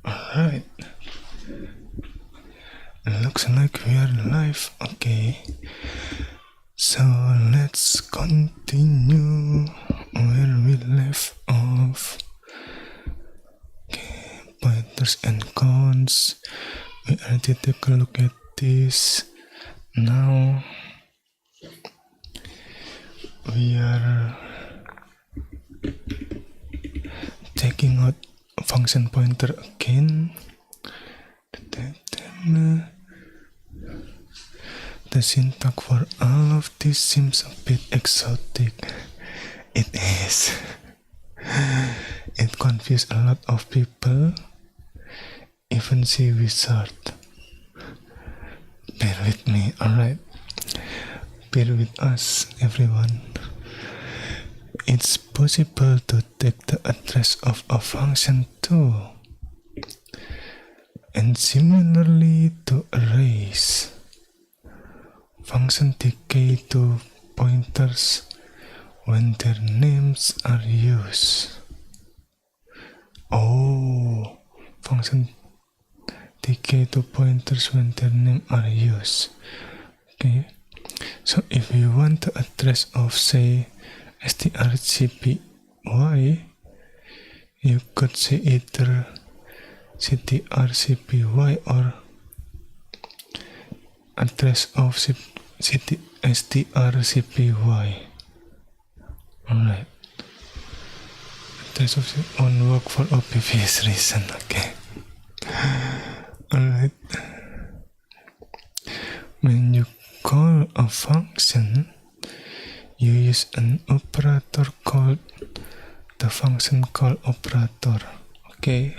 Alright, looks like we are live. Okay, so let's continue where we left off. Okay, pointers and cons. We already take a look at this. Now we are taking out a function pointer again. The syntax for all of this seems a bit exotic. It is. It confused a lot of people, even C wizard. Bear with me, alright? Bear with us, everyone. It's possible to take the address of a function too. And similarly to arrays, function decay to pointers when their names are used. Oh, function decay to pointers when their names are used. Okay, so if we want the address of, say, strcpy, you could say either strcpy or address of strcpy. Alright, address of on work for obvious reason. Okay. Alright, when you call a function, you use an operator called the function call operator. Okay,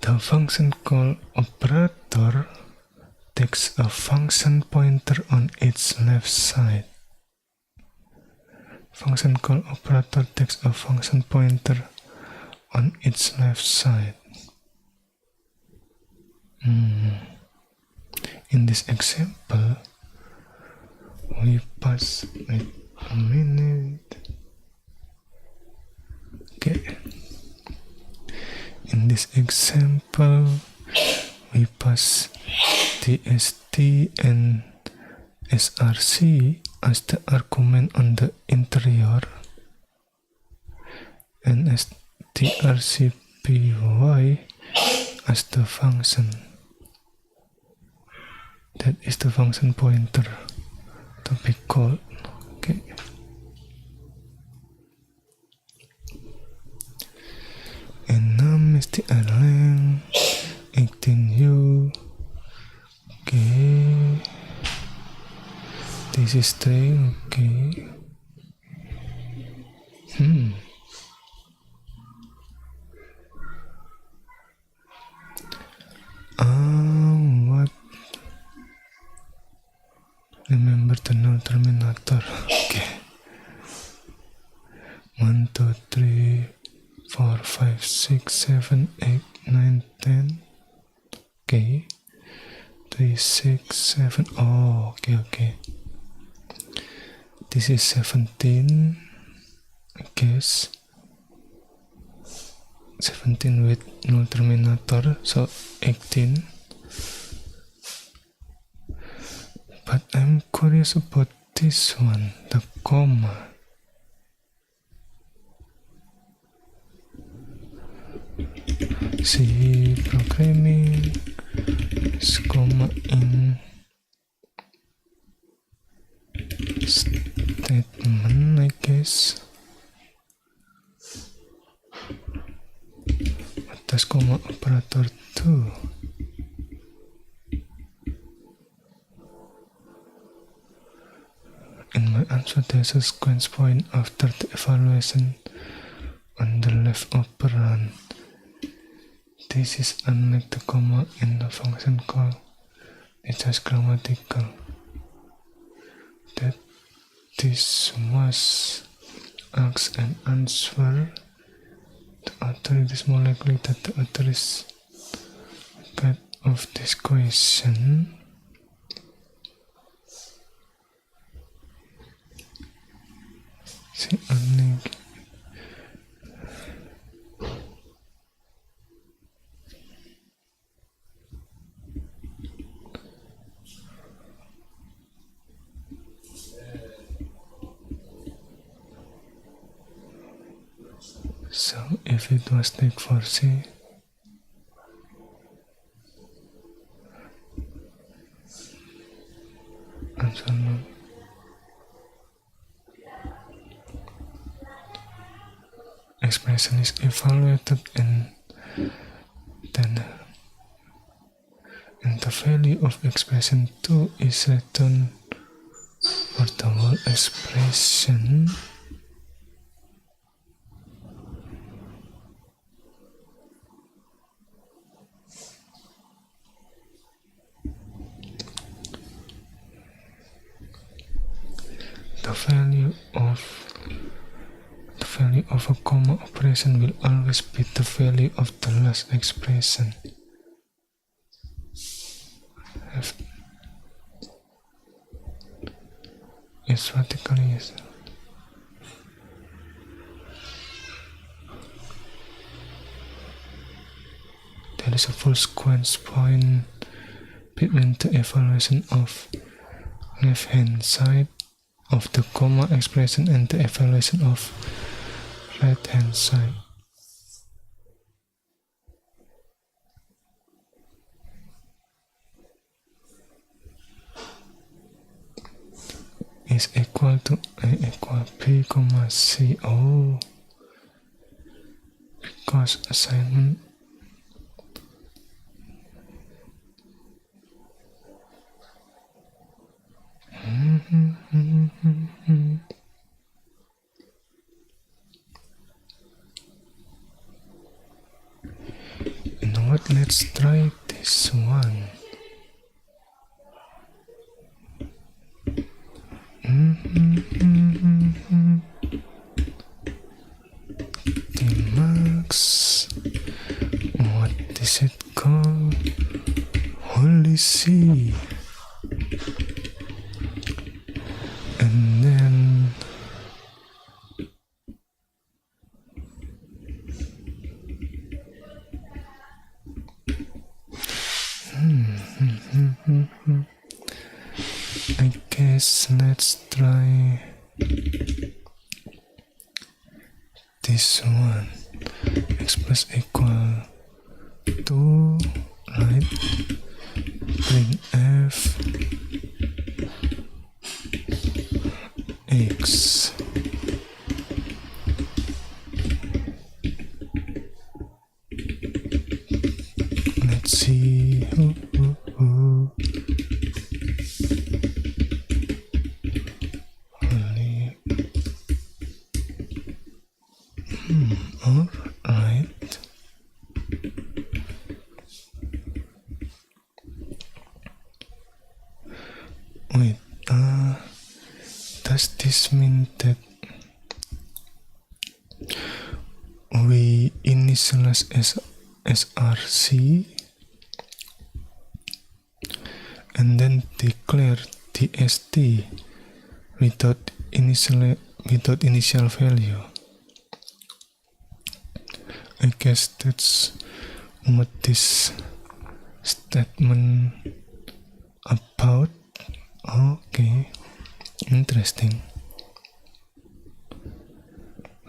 the function call operator takes a function pointer on its left side. Function call operator takes a function pointer on its left side. In this example, we pass, wait a minute. Okay. In this example, we pass TST and SRC as the argument on the interior, and strcpy as the function. That is the function pointer to be called. Okay. Enam strlen 18u. Okay. This is string. Okay. What? Remember the null terminator. Okay. 1, 2, 3, 4, 5, 6, 7, 8, 9, 10. Okay. 3, 6, 7. Oh, okay. This is 17. I guess. 17 with null terminator, so 18. But I'm curious about this one, the comma. C programming is comma in statement, I guess. What does comma operator do? In my answer, there's a sequence point after the evaluation on the left operand. This is unlike the comma in the function call. It's just grammatical. That this must ask and answer the author. It is more likely that the author is part of this question. See, only So if it was take for C, answer no. Expression is evaluated and then and the value of expression 2 is returned for the whole expression. The value of a comma operation will always be the value of the last expression. It's vertically yes. There is a full sequence point between the evaluation of left hand side of the comma expression and the evaluation of right hand side. Is equal to A equal B comma C. Oh, because assignment you know what, let's try this one. Max, what is it called? Holy see. And then I guess let's try this one. X plus equal to, right? Print F X. Let's see. Alright. Wait, does this mean that we initialize SRC and then declare TST without initial value? I guess that's what this statement about. Okay, interesting.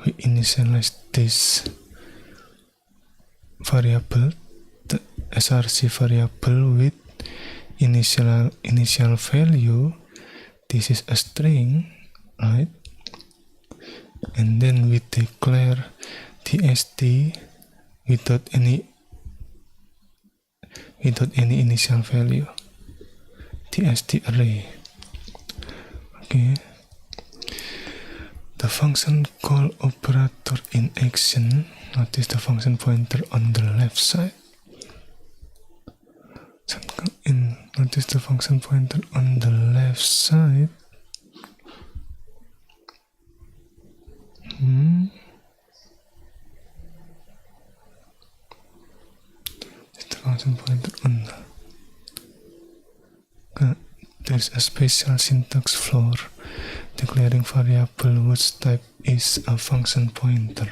We initialize this variable, the SRC variable, with initial value. This is a string, right? And then we declare TST without any initial value. TST array. Okay. The function call operator in action. Notice the function pointer on the left side. Notice the function pointer on the left side. The function pointer on the there's a special syntax flaw declaring variable whose type is a function pointer.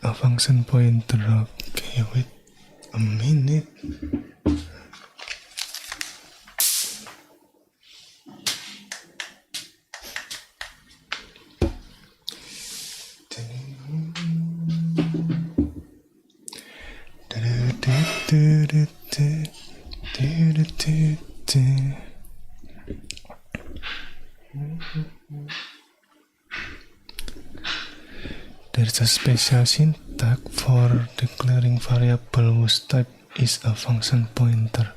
a function pointer. Okay, wait a minute. There's a special syntax for declaring variable whose type is a function pointer.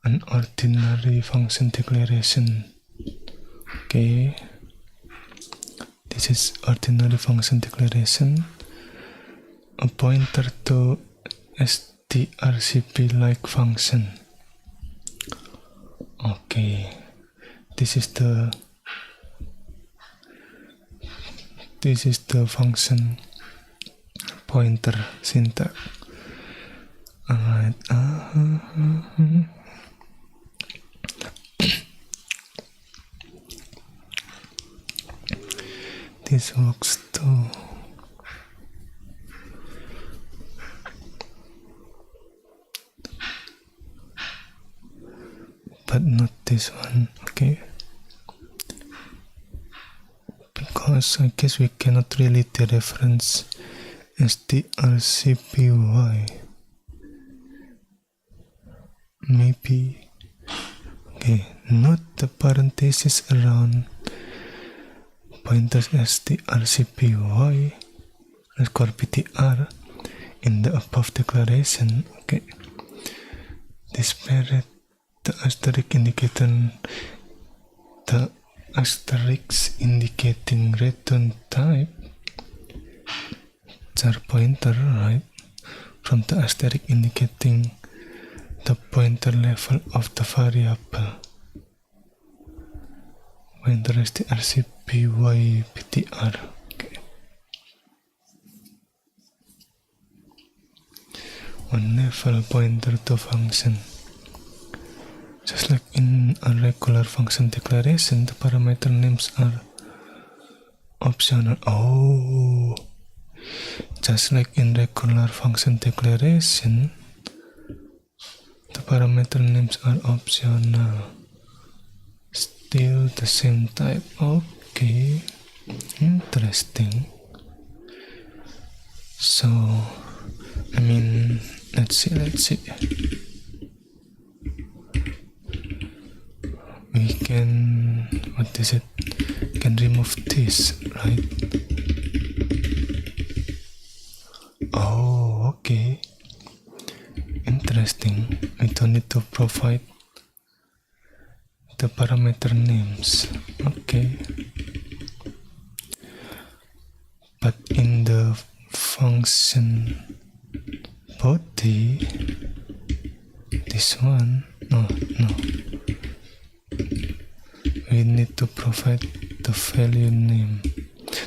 An ordinary function declaration. Okay, this is ordinary function declaration. A pointer to strcp-like function. Okay, this is the function pointer syntax. Alright. This works too. But not this one, okay? Because I guess we cannot really dereference strcpy. Maybe. Okay, note the parenthesis around pointers strcpy underscore ptr in the above declaration. Okay, this parent the asterisk indicating return type char pointer, right? From the asterisk indicating the pointer level of the variable. Pointer is the strcpy ptr. Okay. One level pointer to function. Just like in a regular function declaration, the parameter names are optional. Oh, just like in regular function declaration, the parameter names are optional. Still the same type. Okay, interesting. So, I mean, let's see. We can, can remove this, right? Oh, okay. Interesting. We don't need to provide the parameter names. Okay. But in the function body, this one, no. We need to provide the value name,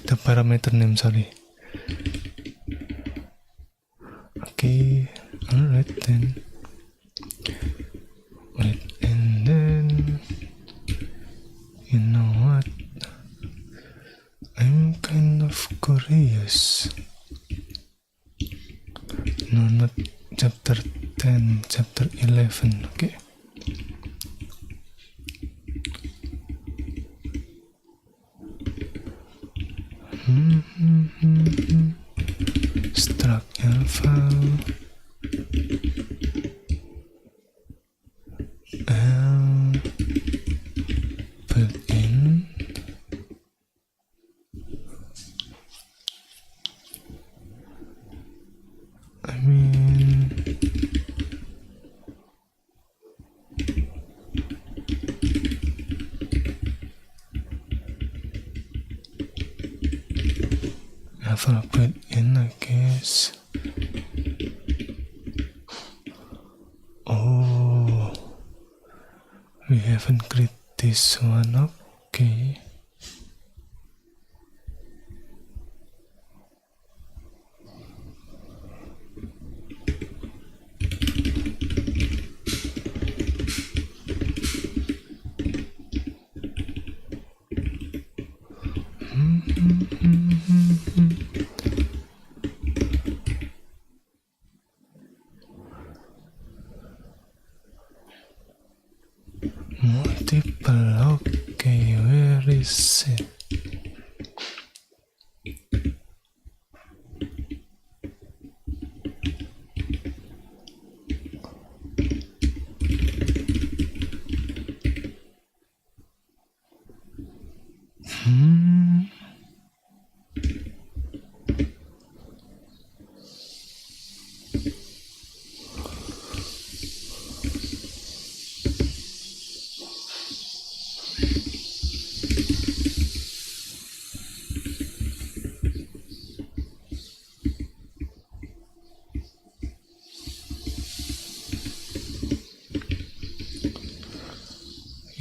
the parameter name, sorry. Okay, alright then. Wait, and then, you know what? I'm kind of curious. No, not chapter 10, chapter 11, okay. Struct file built-in level built-in, I guess. Oh, we haven't created this one. Okay.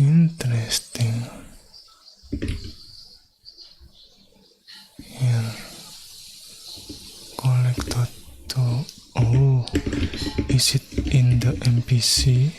Interesting. Here, collect.to. Oh, is it in the MPC?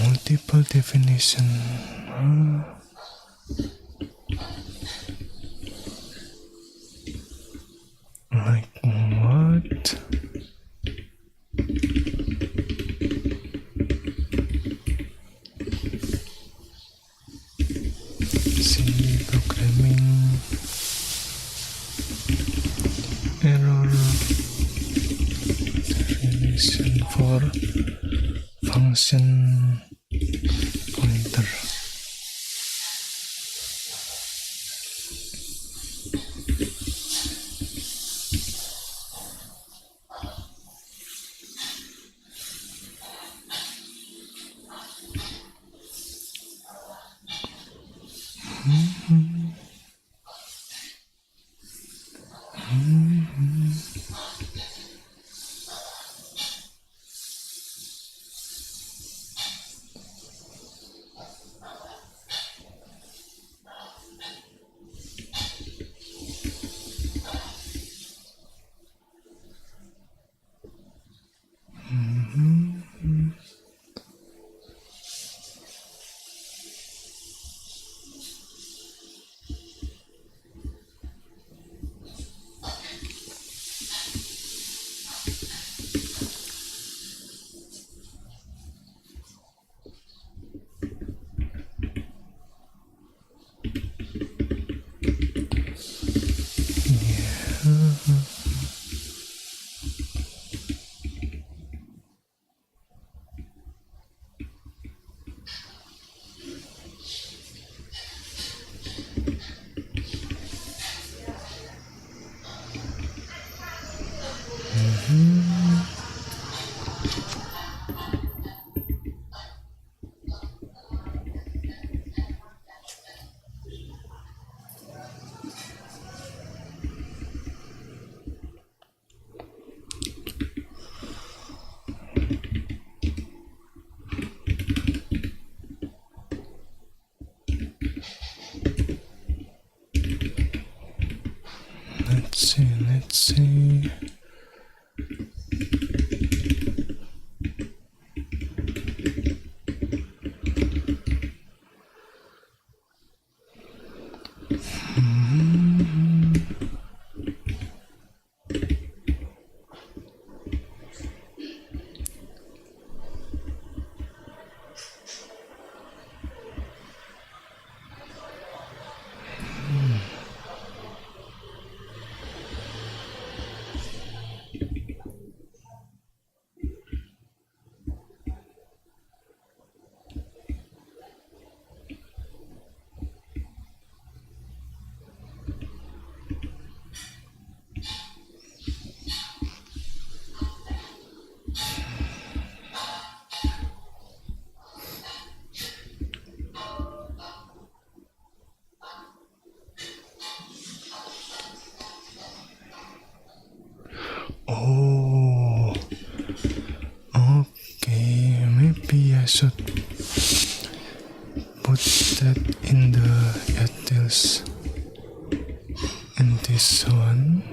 Multiple definition. Like what? C programming error definition for function pointer. Let's see. Oh, okay, maybe I should put that in the utils in this one.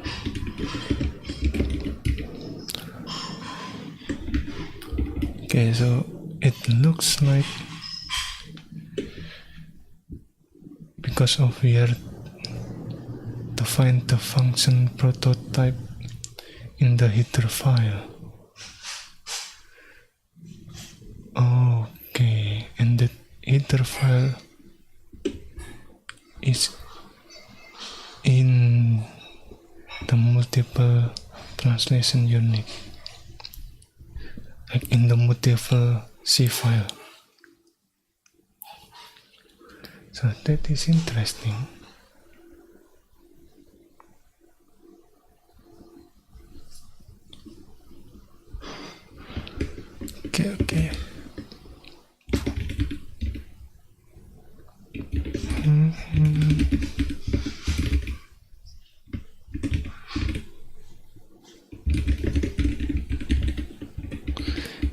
Okay, so it looks like because of here to find the function prototype in the header file. Okay, and the header file is in the multiple translation unit, like in the multiple C file. So that is interesting. Okay.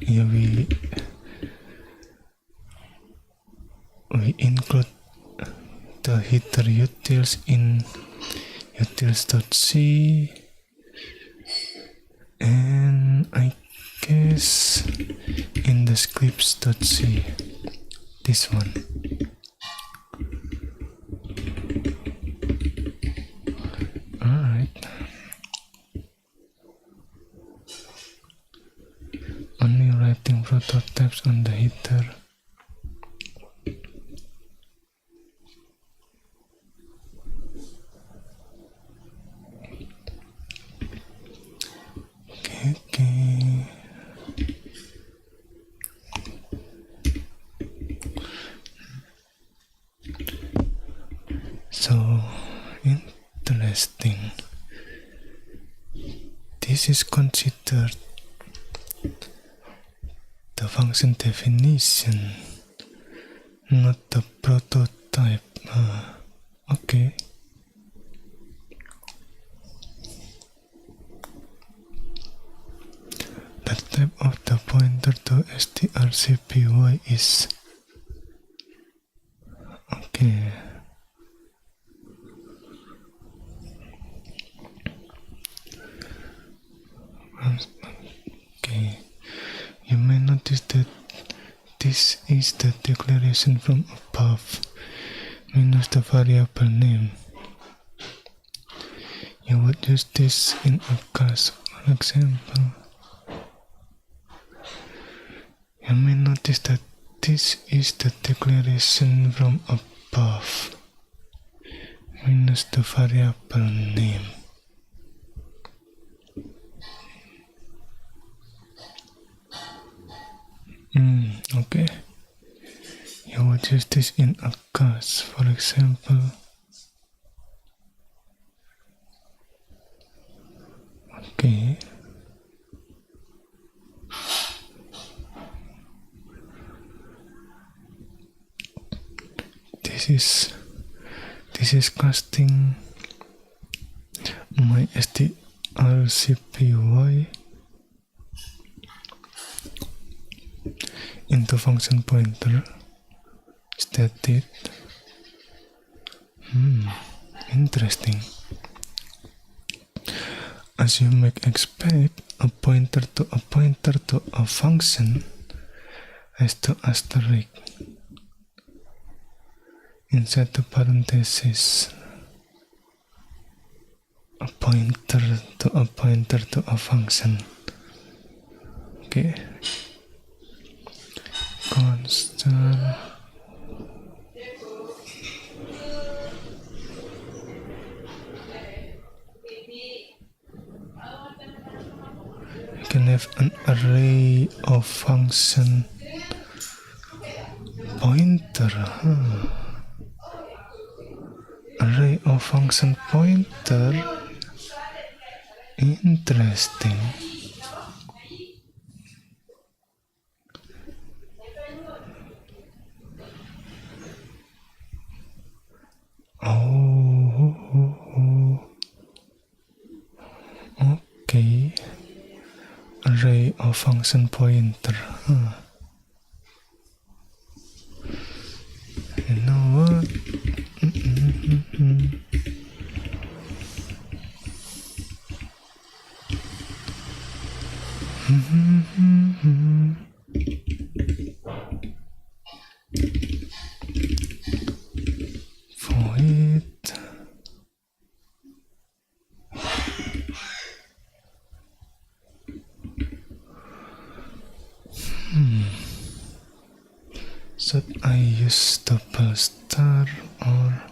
Here we include the header utils in utils.c, and I guess in the scripts.c, this one. Alright. Only writing prototypes on the header. Okay. So interesting. This is considered the function definition, not the prototype. Okay. The type of the pointer to strcpy is okay. Okay. You may notice that this is the declaration from above minus the variable name. You would use this in a class, for example. You may notice that this is the declaration from above minus the variable name. Okay. You would use this in a class, for example. Okay. This is casting my strcpy into function pointer. Is that it? Interesting. As you might expect, a pointer to a function has the asterisk inside the parenthesis. A pointer to a function. Okay. Constant. You can have an array of function pointer. Array of function pointer. Interesting. Okay. Array of function pointer. You know what? Void should I use double star or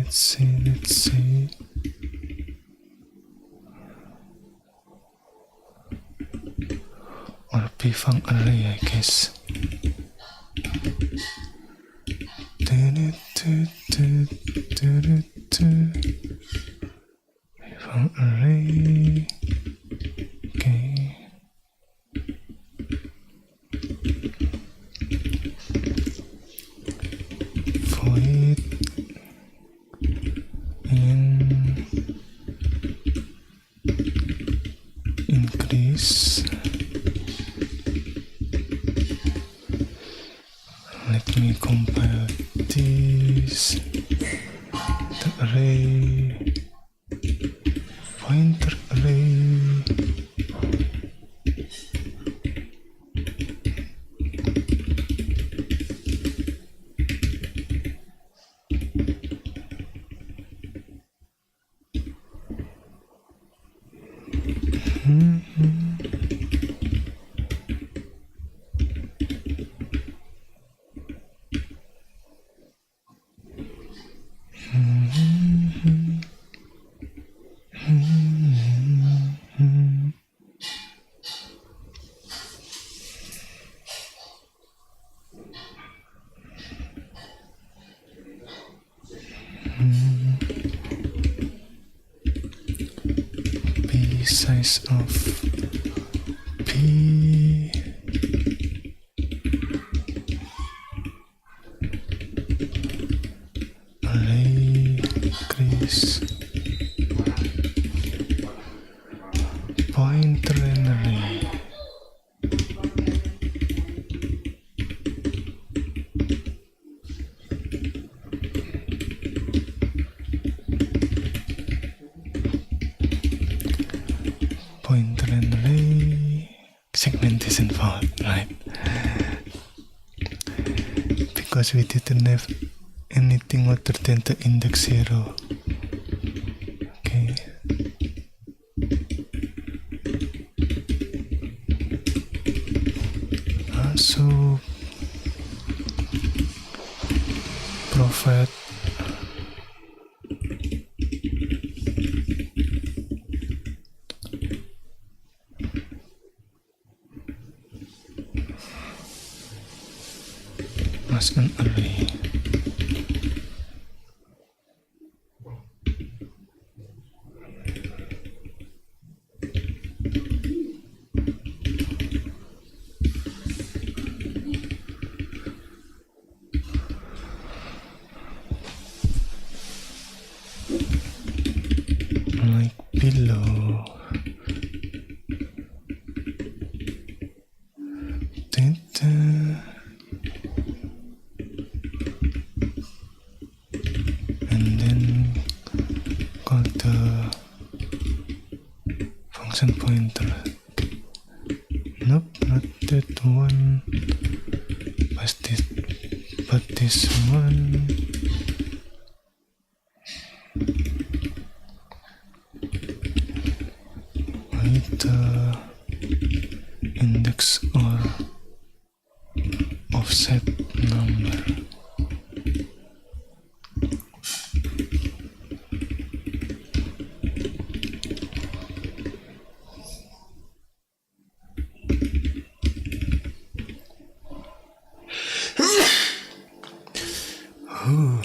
see. Or p-funk array, I guess. P-funk array. Okay. Void increase. Let me compile this. The array, pointer array. P size of P array increase pointer and array. Pointer and array. Segment is involved, right? Because we didn't have anything other than the index 0. Okay. So provide as an array. Like below. And then call the function pointer. Nope, not that one. But this one. With the index or offset number. Ooh.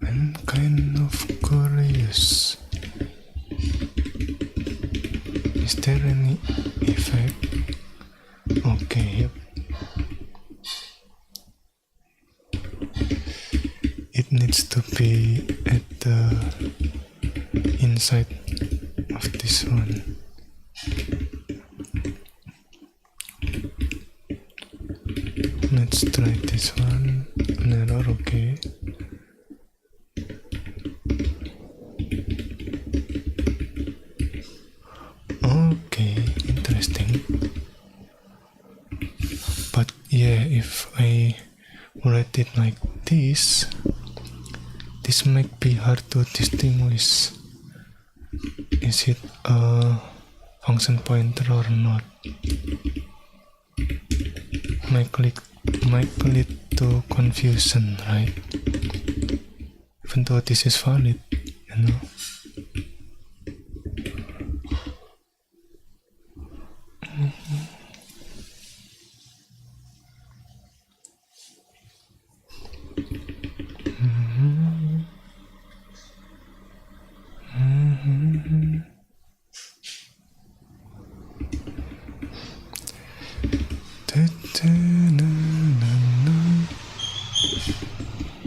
I'm kind of curious. Is there any effect? Okay, yep. It needs to be at the inside of this one. Let's try this one. An error, okay. Okay, interesting. But yeah, if I write it like this might be hard to distinguish. Is it a function pointer or not? Might lead to confusion, right? Even though this is valid, you know.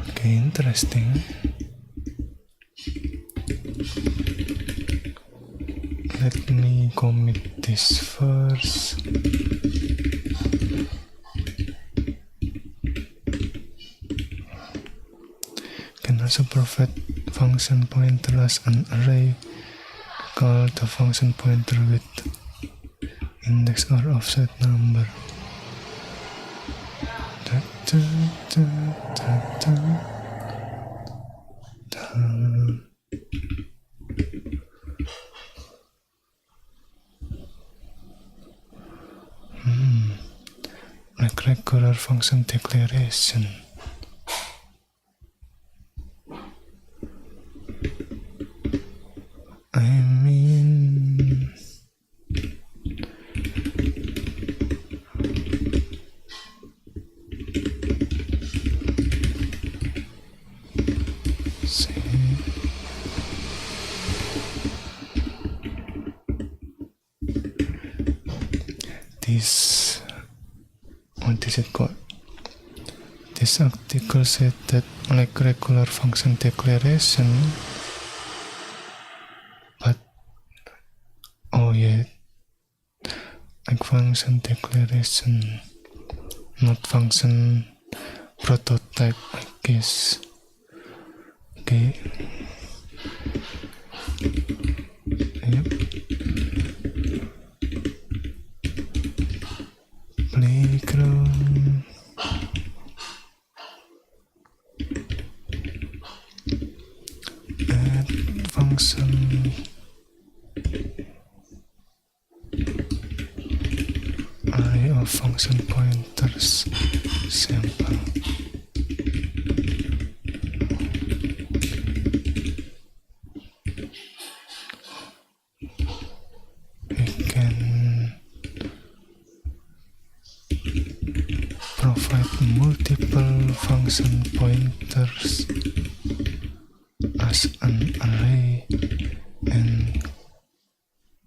Okay, interesting. Let me commit this first. Can also provide function pointer as an array. Call the function pointer with index or offset number. Like regular function declaration. I mean, see, this, what is it called? This article said that like regular function declaration, but oh yeah, like function declaration, not function prototype, I guess. Okay. Yep. Playground. Add function. Array of function pointers. Sample. We can provide multiple function pointers as an array and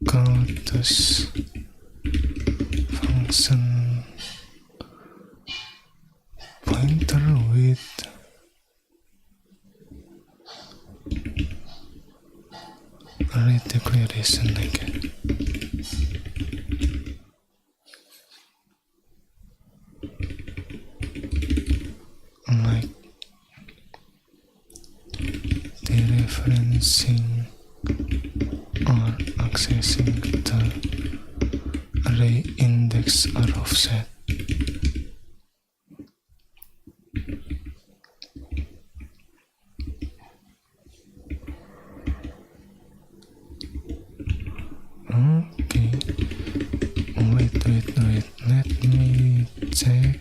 call this function pointer with array declaration again. Like dereferencing or accessing the array index or offset. Okay, wait, let me check.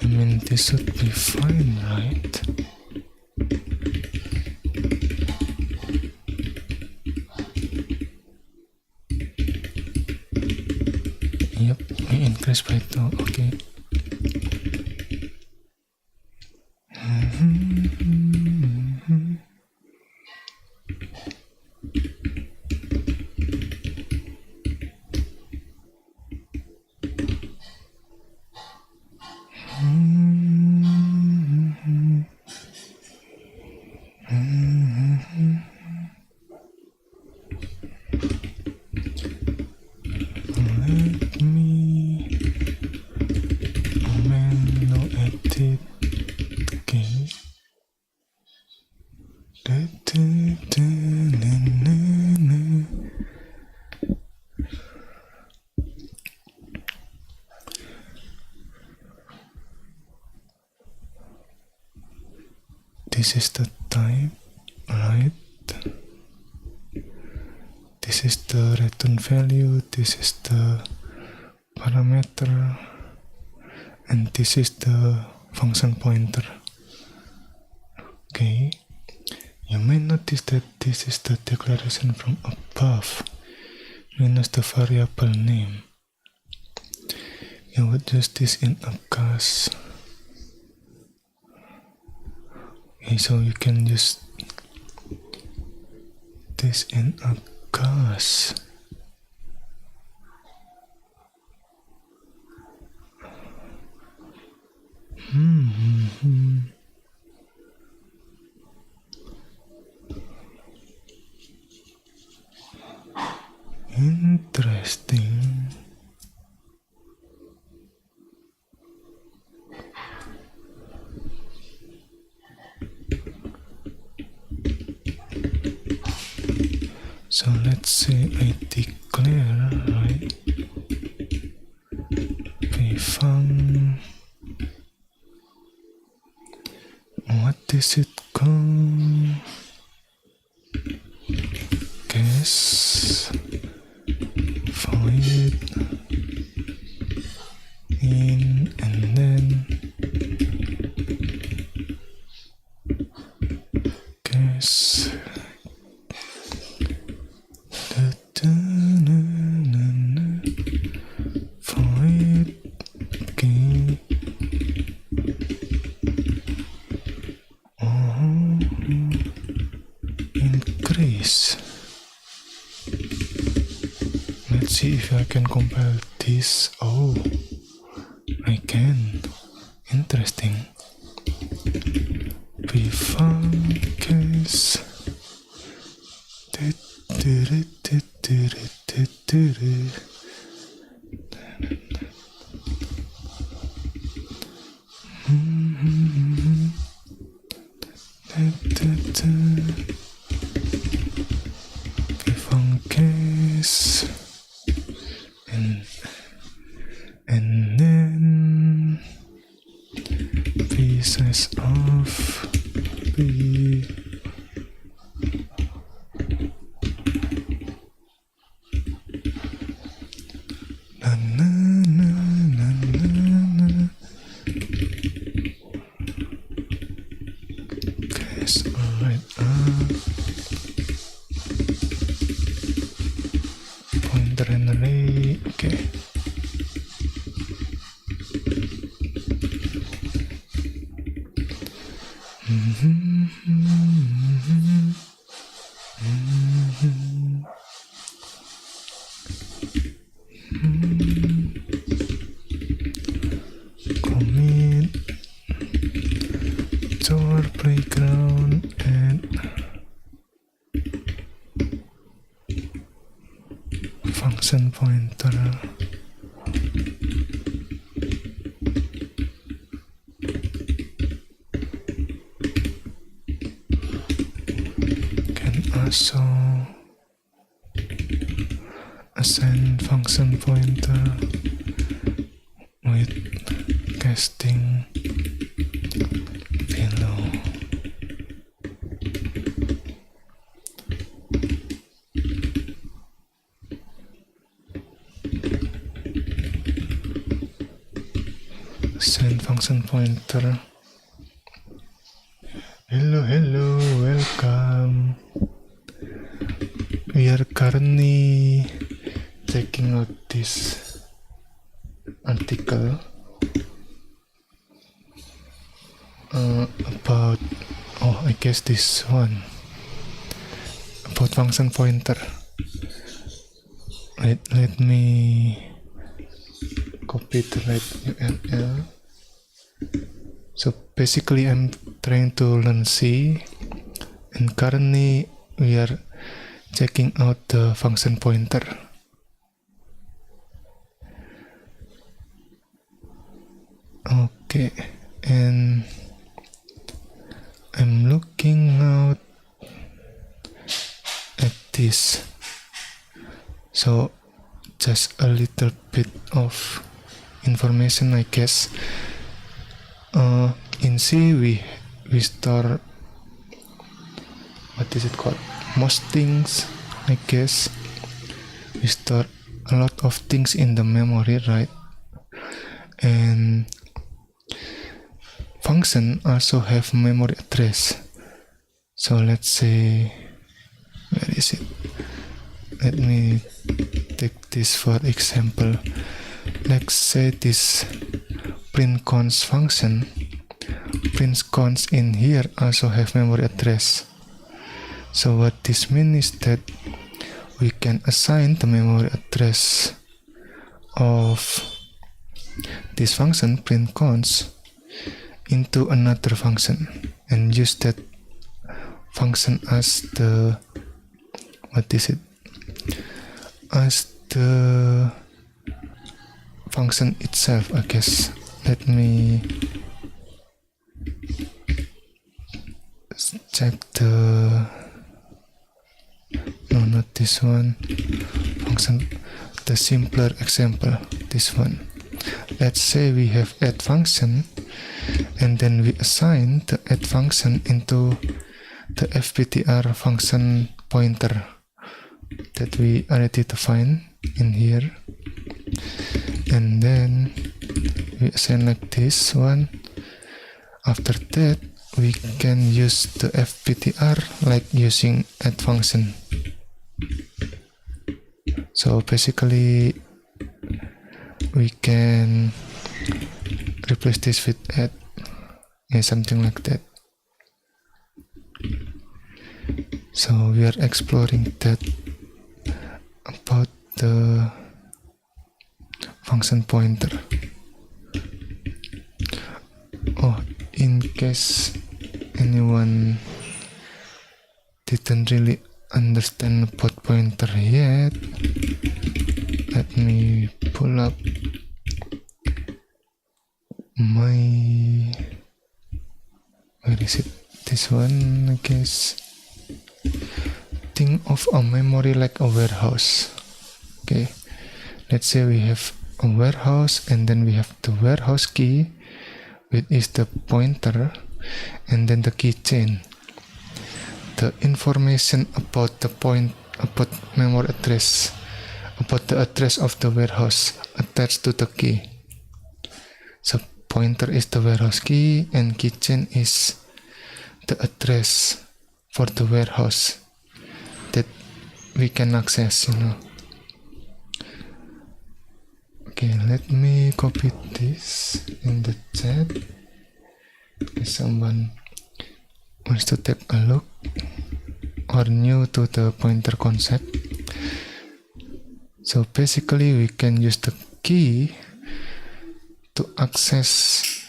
I mean, this should be fine, right? Yep, we increase by 2, okay. this is the type, right? This is the return value, this is the parameter, and this is the function pointer. Okay, you may notice that this is the declaration from above minus the variable name. You would use this in upcast. Okay, so you can use this in upcast. Interesting. So let's say I declare, right? Func. What is it called? Guess void in, and then guess void. Okay. Increase. Let's see if I can compile this. Oh, I can. Interesting. Func case. Func case. And then size of b. Okay, so right pointer and array. Okay. Commit to our playground and function pointer. So assign function pointer with casting below. Assign function pointer. Hello, welcome. We are currently checking out this article about, I guess this one, about function pointer. Let me copy the URL. So basically I'm trying to learn C, and currently we are checking out the function pointer. Okay, and I'm looking out at this. So just a little bit of information, I guess. In C we store what is it called? Most things, I guess, we store a lot of things in the memory, right? And function also have memory address. So let's say, where is it? Let me take this for example. Let's say this print const function, print const in here also have memory address. So what this means is that we can assign the memory address of this function print const into another function and use that function as the as the function itself, I guess. Let me check the not this one function, the simpler example, this one. Let's say we have add function and then we assign the add function into the fptr function pointer that we already defined in here, and then we assign like this one. After that we can use the fptr like using add function. So basically we can replace this with add, something like that. So we are exploring that about the function pointer. Oh, in case anyone didn't really understand about pointer yet, let me pull up my, where is it? This one, I guess. Think of a memory like a warehouse. Okay, let's say we have a warehouse and then we have the warehouse key, which is the pointer, and then the keychain. The information about about memory address, about the address of the warehouse attached to the key. So pointer is the warehouse key and keychain is the address for the warehouse that we can access, Okay, let me copy this in the chat if someone wants to take a look or new to the pointer concept. So basically we can use the key to access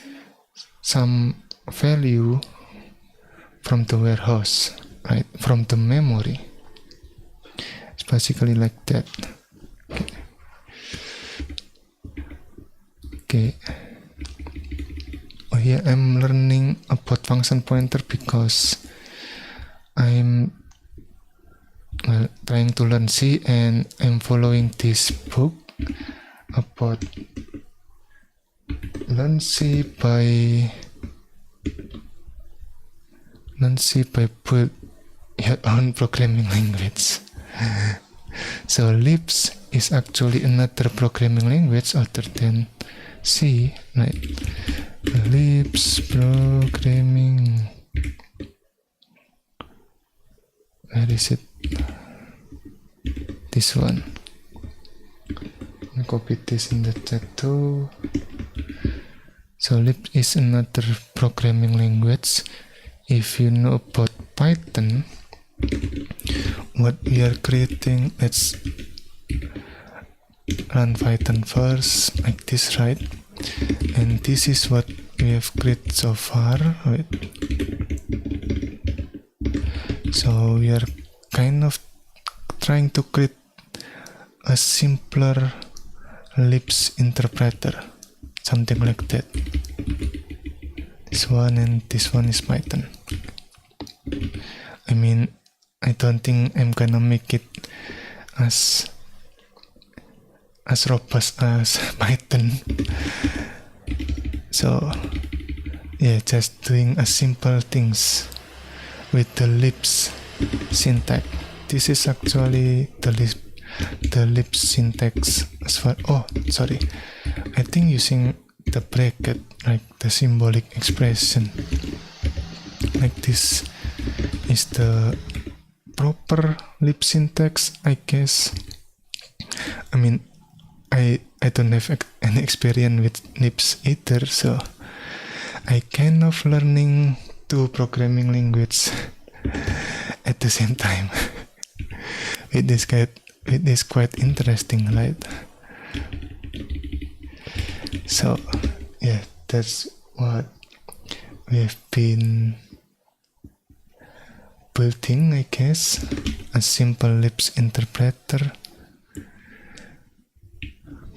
some value from the warehouse, right, from the memory. It's basically like that. Okay. Oh yeah, I'm learning about function pointer because I'm trying to learn C and I'm following this book about learn C by build your own programming language. So Lisp is actually another programming language other than C, right? Lisp programming. Where is it? This one. I copy this in the chat too. So Lisp is another programming language. If you know about Python, what we are creating, let's run Python first, like this, right? And this is what we have created so far, right? So we are kind of trying to create a simpler Lisp interpreter, something like that. This one and this one is Python. I mean, I don't think I'm gonna make it as robust as Python. So yeah, just doing a simple things with the Lisp syntax. This is actually the lip syntax as well. Oh, sorry. I think using the bracket, like the symbolic expression, like this is the proper lip syntax, I guess. I mean, I don't have any experience with lips either, so I kind of learning two programming language at the same time. It is quite interesting, right? So yeah, that's what we've been building, I guess, a simple lips interpreter.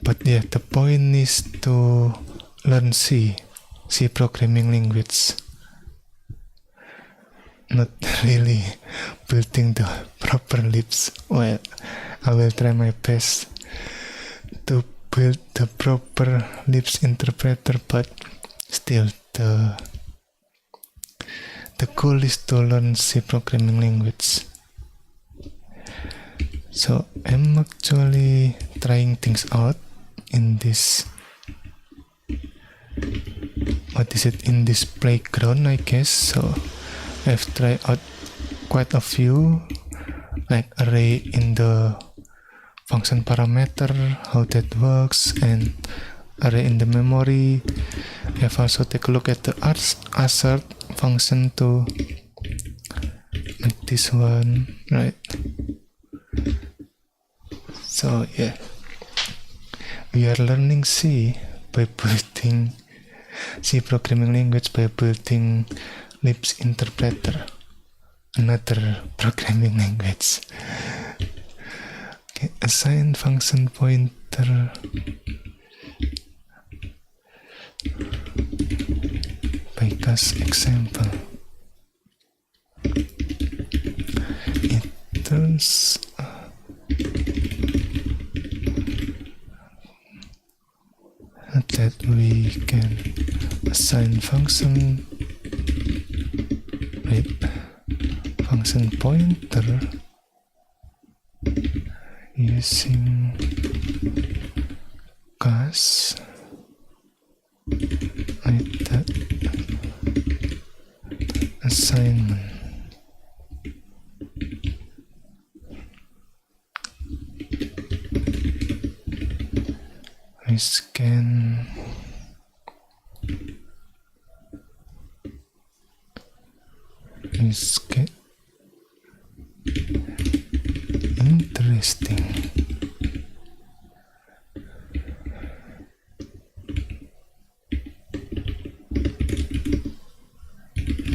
But yeah, the point is to learn C programming language, not really building the proper lips. Well, I will try my best to build the proper lips interpreter, but still the goal is to learn C programming language. So I'm actually trying things out in this, in this playground, I guess. So I've tried out quite a few, like array in the function parameter, how that works, and array in the memory. I've also take a look at the assert function to make this one, right? So yeah, we are learning C by building C programming language by building lips interpreter, another programming language. Okay, assign function pointer by class example. It turns that we can assign function pointer using class assignment. I scan interesting.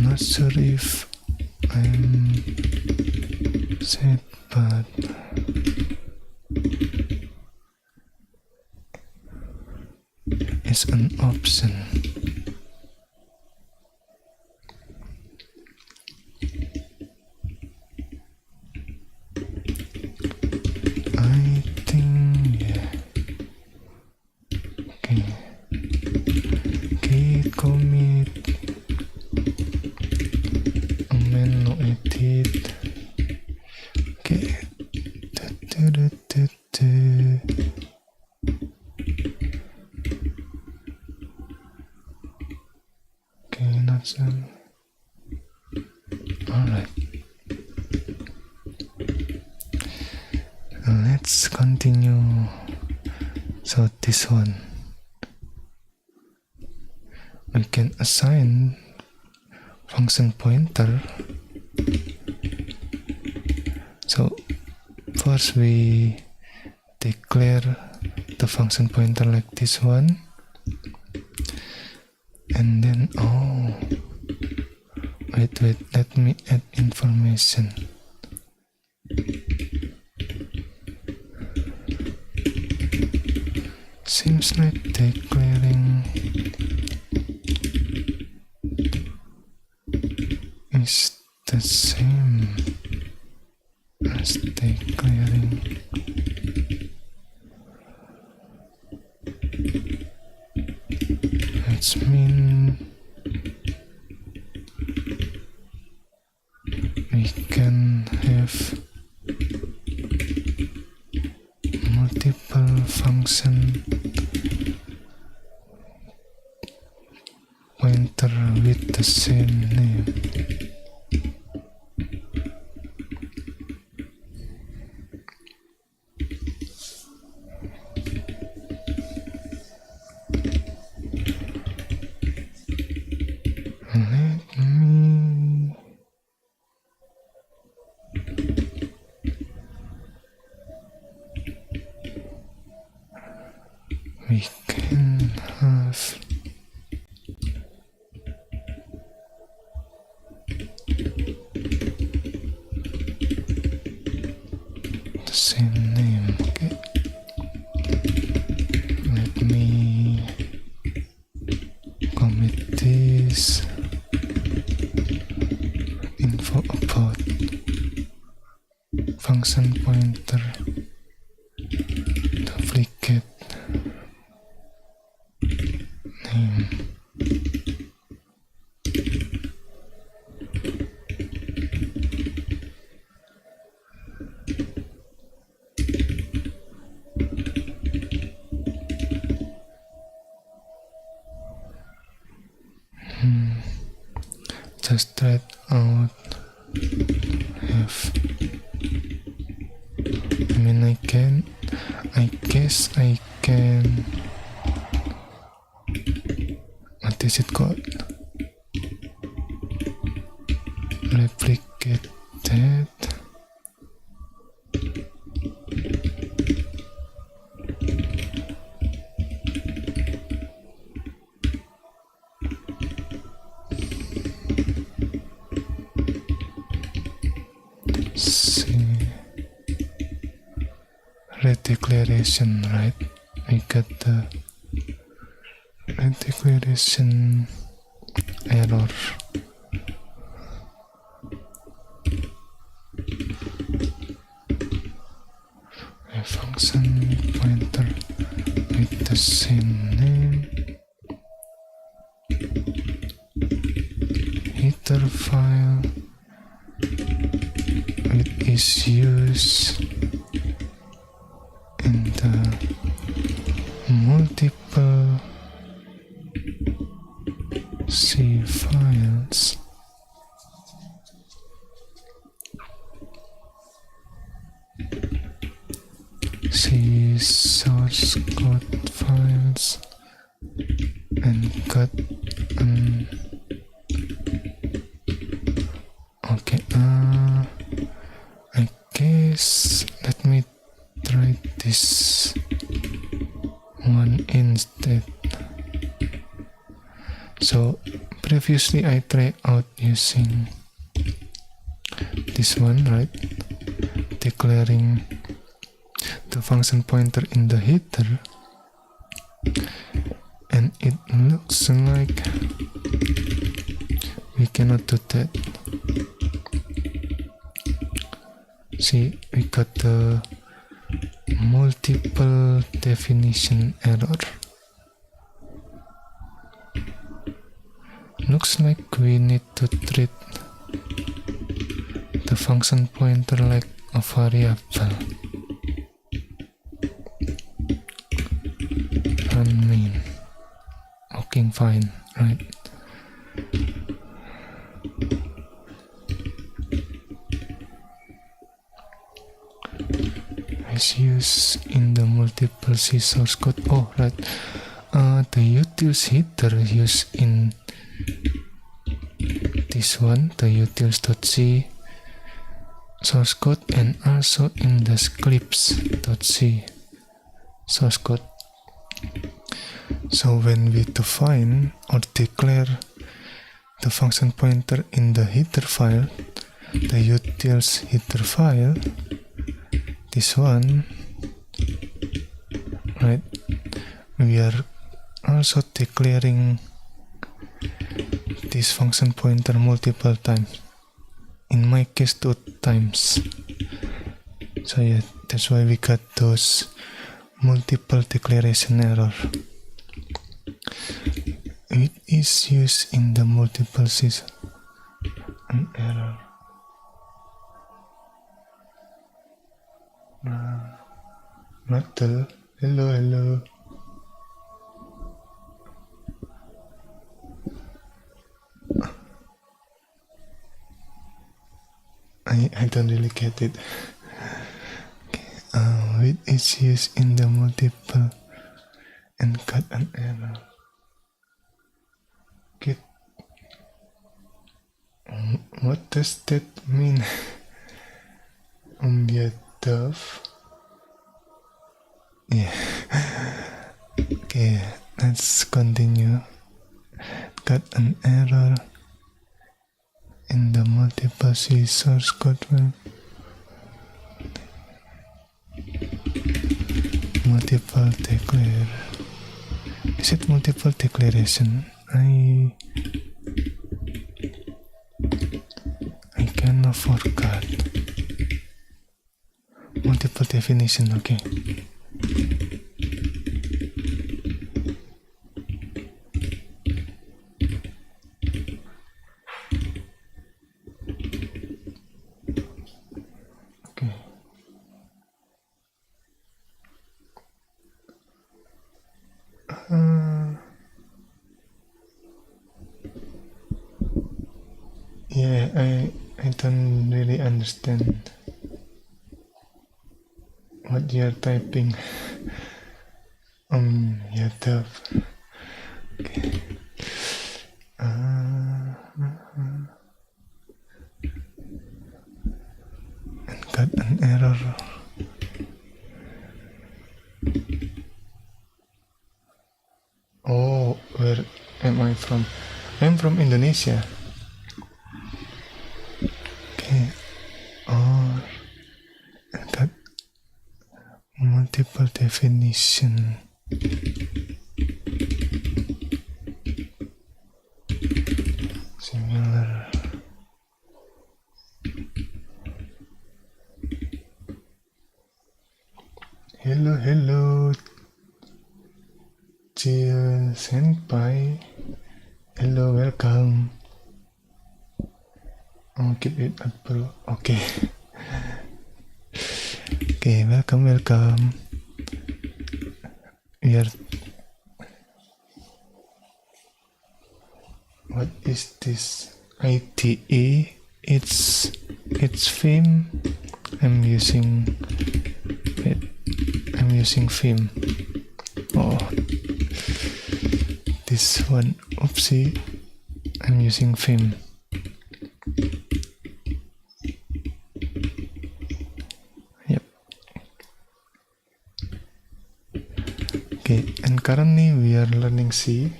Not sure if I'm set, but it's an option. I think, yeah. Okay. Git commit amend no edit. Okay. Okay, not so. Alright. Let's continue. So this one, we can assign function pointer. So first we declare the function pointer like this one, and then wait, let me add information. Seems like declaring is the same as declaring. That's mean we can can have multiple function pointer with the same name. We can have the same name. Okay, let me commit this info about function pointer duplicate name. Just try it out. I guess I can, what is it called? Replicate that. Red declaration, right? We got the red declaration error. A function pointer with the same name. Header file it is used in the multiple C files. C source code files and got an okay. I guess let me try this one instead. So previously I tried out using this one, right? Declaring the function pointer in the header, and it looks like we cannot do that. See, we got the multiple definition error. Looks like we need to treat the function pointer like a variable. Run main. Okay, fine, right? Is used in the multiple C source code. Oh, right. The utils header used in this one, the utils.c source code, and also in the scripts.c source code. So when we define or declare the function pointer in the header file, the utils header file, this one, right, we are also declaring this function pointer multiple times. In my case, 2 times. So yeah, that's why we got those multiple declaration error. It is used in the multiple season. An error. Natal. Hello. I don't really get it. With its use in the multiple and cut an error. Get. What does that mean? Yeah, tough. Yeah. Okay, let's continue. Got an error in the multiple C source code file. Multiple declare. Is it multiple declaration? I kind of forgot. Multiple definition, okay. Yeah, I don't really understand what you're typing. Yeah, tough. Okay. And got an error. Oh, where am I from? I'm from Indonesia. Okay. Oh, and got multiple definition. Similar. Hello. Chill senpai. Hello, welcome. Oh, keep it up, bro. Okay. Okay, welcome. We are. What is this? ITE. It's Vim. I'm using Vim. Oh, this one. Oopsie. I'm using Vim. Yep. Okay, and currently we are learning C.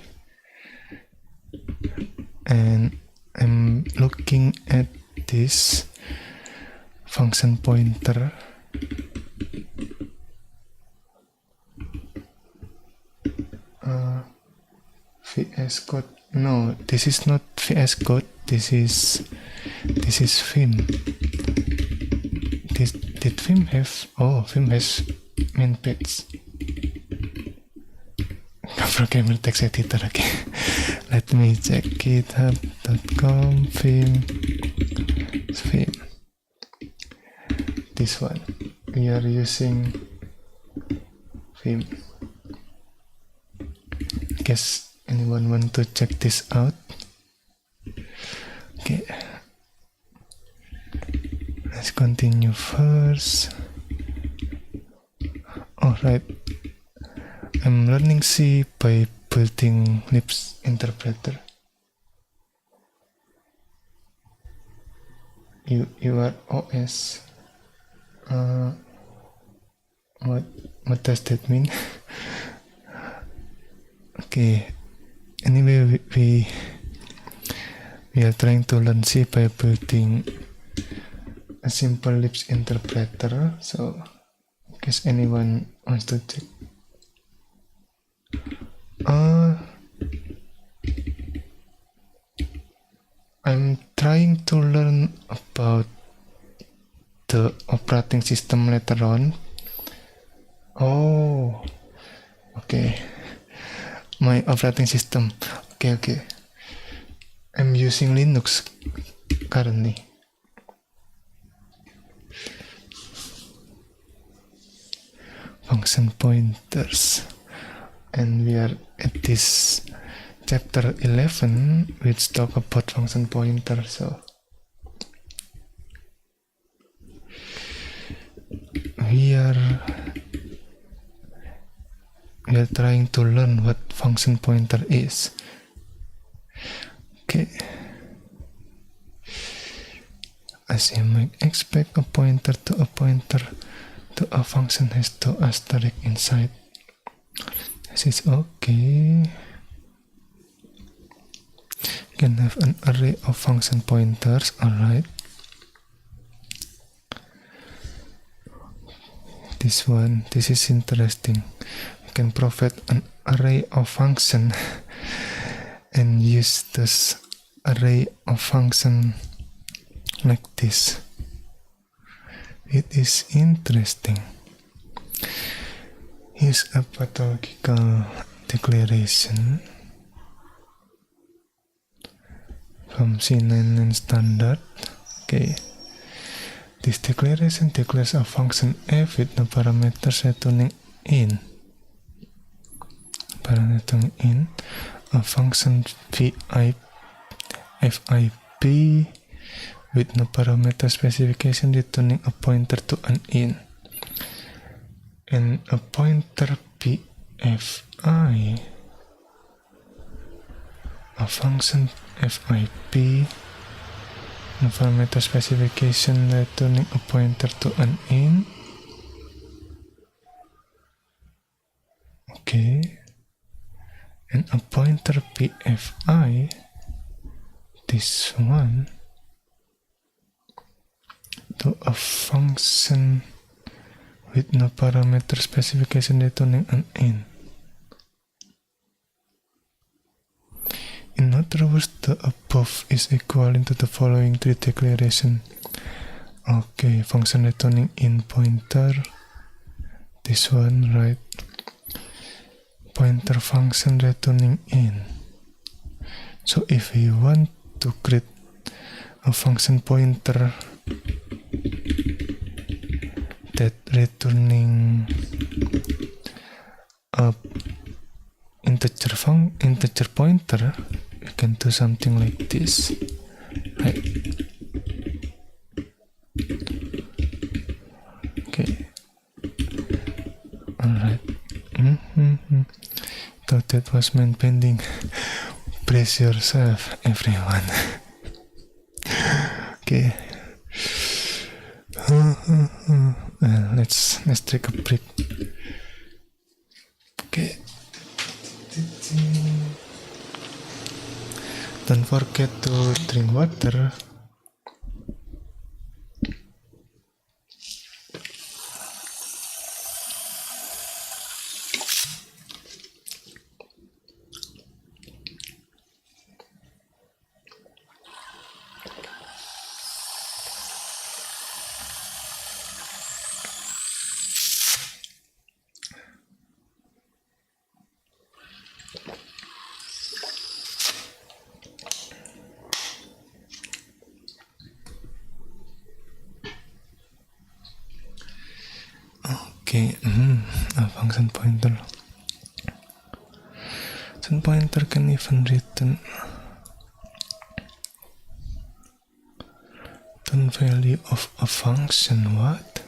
And I'm looking at this function pointer. VS Code. No, this is not VS Code. This is Vim. Did Vim have? Oh, Vim has main page. Programmer text editor. Okay. Let me check github.com Vim. This one. We are using Vim. Guess anyone want to check this out? Okay. Let's continue first. Alright. I'm learning C by building Lisp interpreter. Your OS. What does that mean? Okay. Anyway, we are trying to learn C by building a simple Lisp interpreter. So, in case anyone wants to check. I'm trying to learn about the operating system later on. Oh, okay. My operating system. Okay. I'm using Linux currently. function pointers, and we are at this chapter 11, which talk about function pointers. So we are trying to learn what function pointer is. Okay. As you might expect, a pointer to a function has two asterisk inside. This is okay. You can have an array of function pointers, alright. This is interesting. You can provide an array of function and use this array of function like this. It is interesting. Here's a pathological declaration from C99 standard. Okay. This declaration declares a function f with no parameters returning in. Parameter in a function fip with no parameter specification returning a pointer to an int. And a pointer pfi, a function fip, no parameter specification returning a pointer to an int. Okay. And a pointer pfi, this one, to a function with no parameter specification returning an int. In other words, the above is equivalent to the following three declarations. Okay, function returning int pointer, this one, right? Pointer function returning int. So if we want to create a function pointer that returning a integer pointer, we can do something like this, right? Okay, alright. Thought that was mind bending. Brace yourself, everyone. Okay. Let's take a break. Okay. Don't forget to drink water. Okay, a function pointer. Function pointer can even return value of a function. What?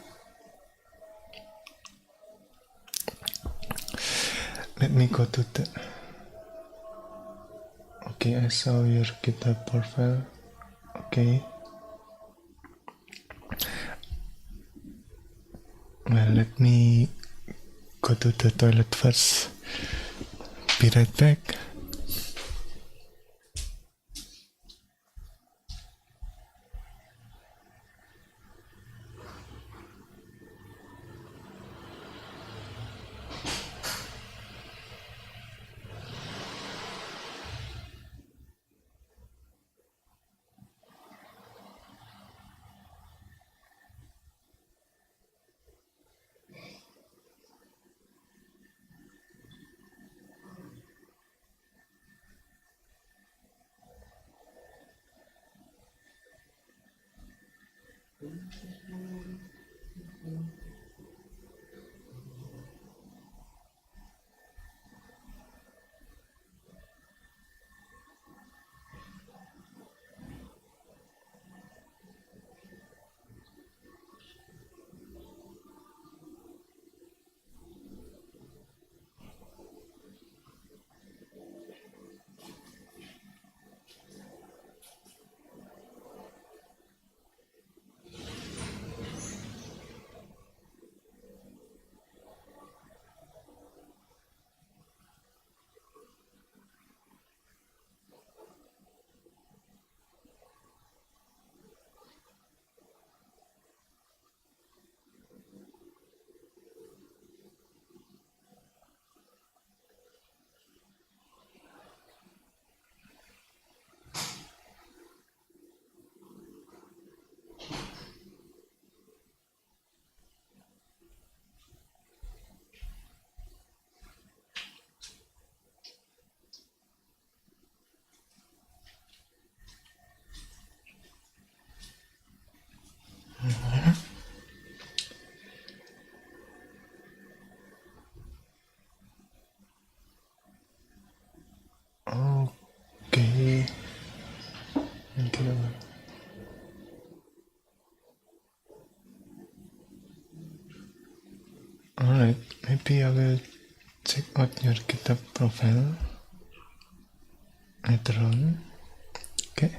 Let me go to the. Okay, I saw your GitHub profile. Okay. Well, let me go to the toilet first. Be right back. Thank you. Alright, maybe I will check out your GitHub profile later on. Okay.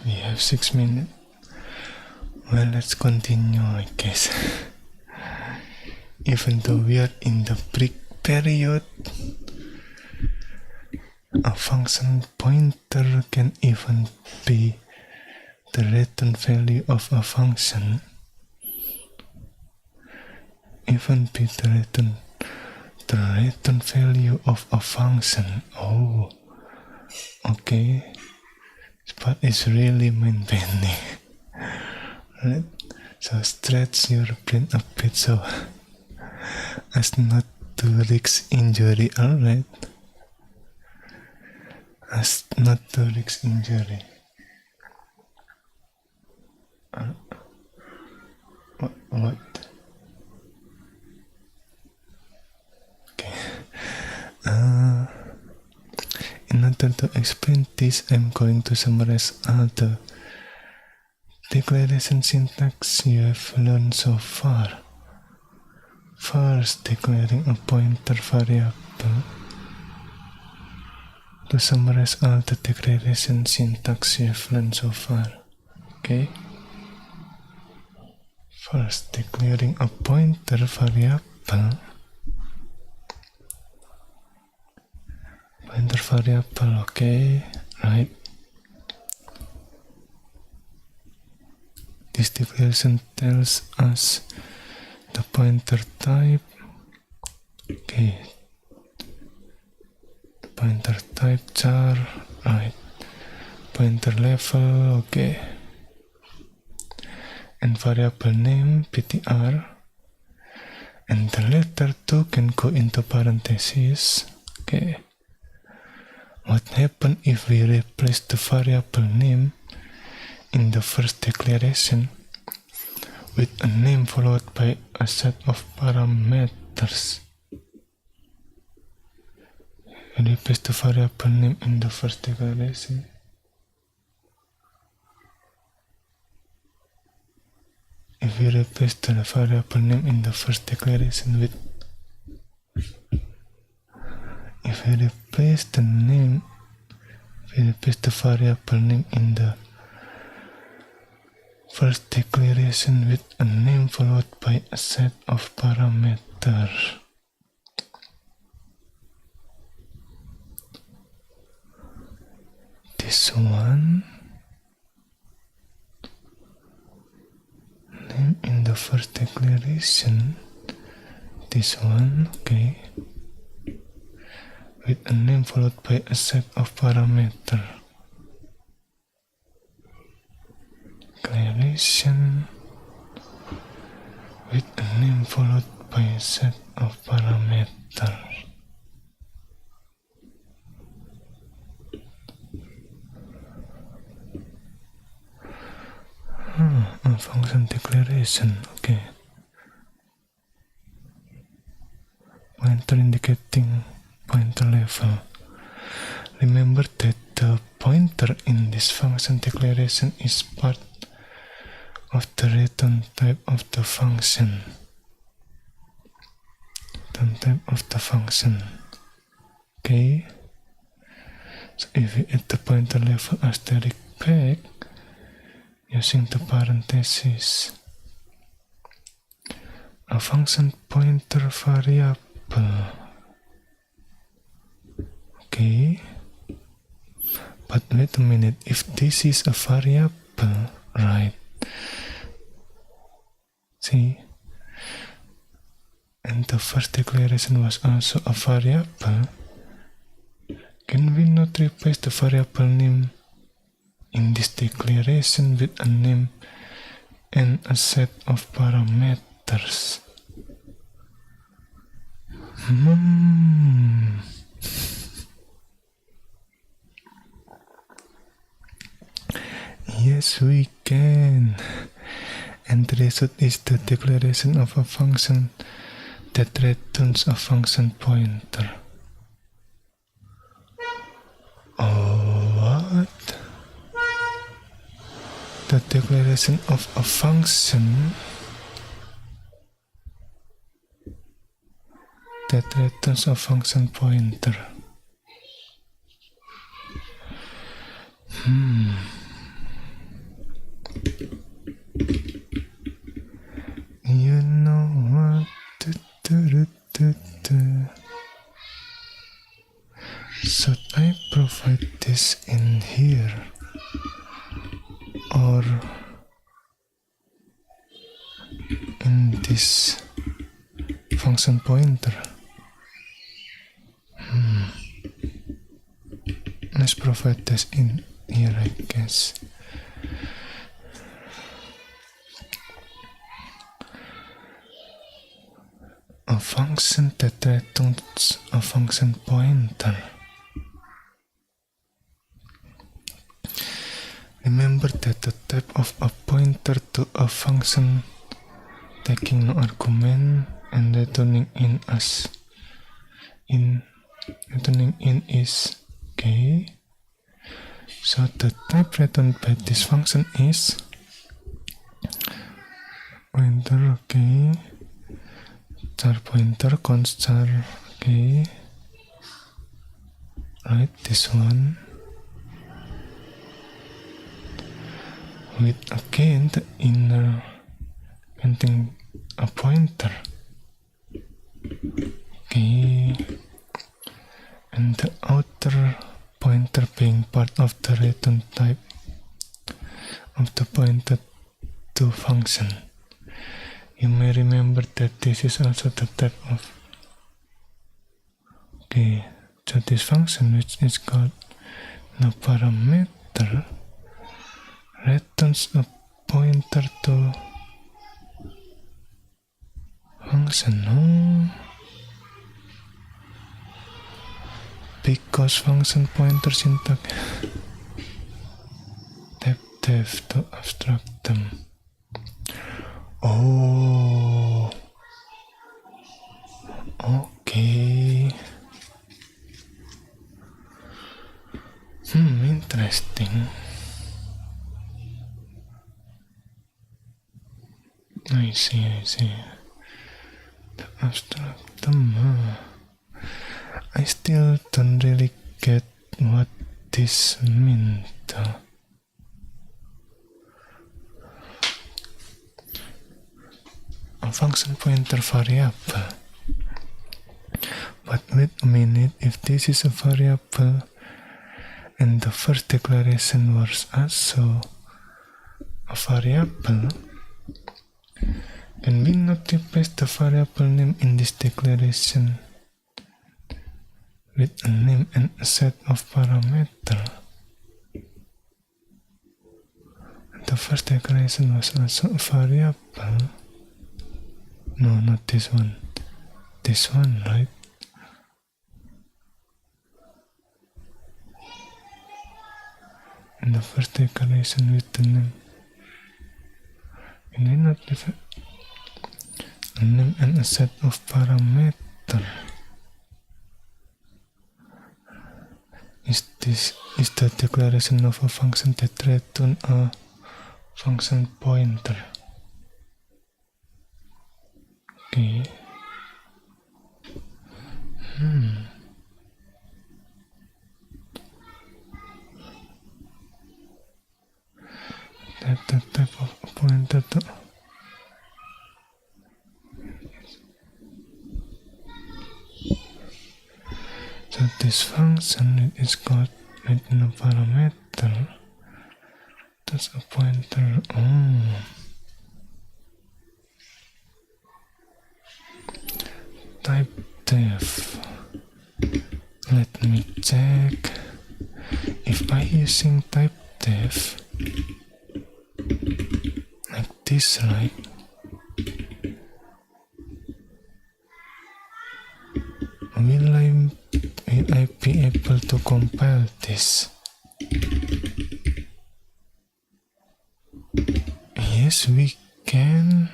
We have 6 minutes. Well, let's continue, I guess. Even though we are in the break period, a function pointer can even be the return value of a function. Even be the return value of a function. Oh, okay. But it's really mind-bending. Right? So stretch your brain a bit so as not to risk injury. Alright. As not to risk injury. What? Okay. In order to explain this, I'm going to summarize all the declaration syntax you have learned so far. First, declaring a pointer variable. To summarize all the declaration syntax you have learned so far. Okay? First, declaring a pointer variable. Pointer variable, okay, right. This declaration tells us the pointer type. Okay. The pointer type char, right. Pointer level, okay. And variable name ptr. And the letter 2 can go into parentheses. Okay. What happens if we replace the variable name in the first declaration with a name followed by a set of parameters? We replace the variable name in the first declaration. If we replace the variable name in the first declaration with the variable name in the first declaration with a name followed by a set of parameters. This one, name in the first declaration. This one, okay. With a name followed by a set of parameters. Declaration with a name followed by a set of parameters. A function declaration, okay. Pointer indicating pointer level. Remember that the pointer in this function declaration is part of the return type of the function. Okay. So if we add the pointer level asterisk back using the parentheses, a function pointer variable. Okay, but wait a minute, if this is a variable, right? See, and the first declaration was also a variable, can we not replace the variable name in this declaration with a name and a set of parameters? Yes, we can. And the result is the declaration of a function that returns a function pointer. Oh, what? the declaration of a function that returns a function pointer. You know what to do. Should I provide this in here or in this function pointer? Let's provide this in here, I guess. A function that returns a function pointer. Remember that the type of a pointer to a function taking no argument and returning in is okay. So the type returned by this function is pointer, okay. Char pointer const char, okay. Right, this one. With again the inner containing a pointer. Okay. And the outer pointer being part of the return type of the pointer to function. You may remember that this is also the type of. Okay, so this function, which is called no parameter, returns a pointer to function. No, because function pointer syntax def to abstract them. Oh, okay. Interesting. I see. The abstract them. I still don't really get what this means. A function pointer variable. But wait a minute, if this is a variable and the first declaration was also a variable, can we not replace the variable name in this declaration with a name and a set of parameters? The first declaration was also a variable. No, not this one. This one, right? And the first declaration with the name. Can we not leave a name and a set of parameters? Is the declaration of a function that returns a function pointer? Okay. That the type of pointer to. So this function is called within a parameter. That's a pointer. Type def. Let me check if I using type def like this, right? Will I be able to compile this? Yes, we can.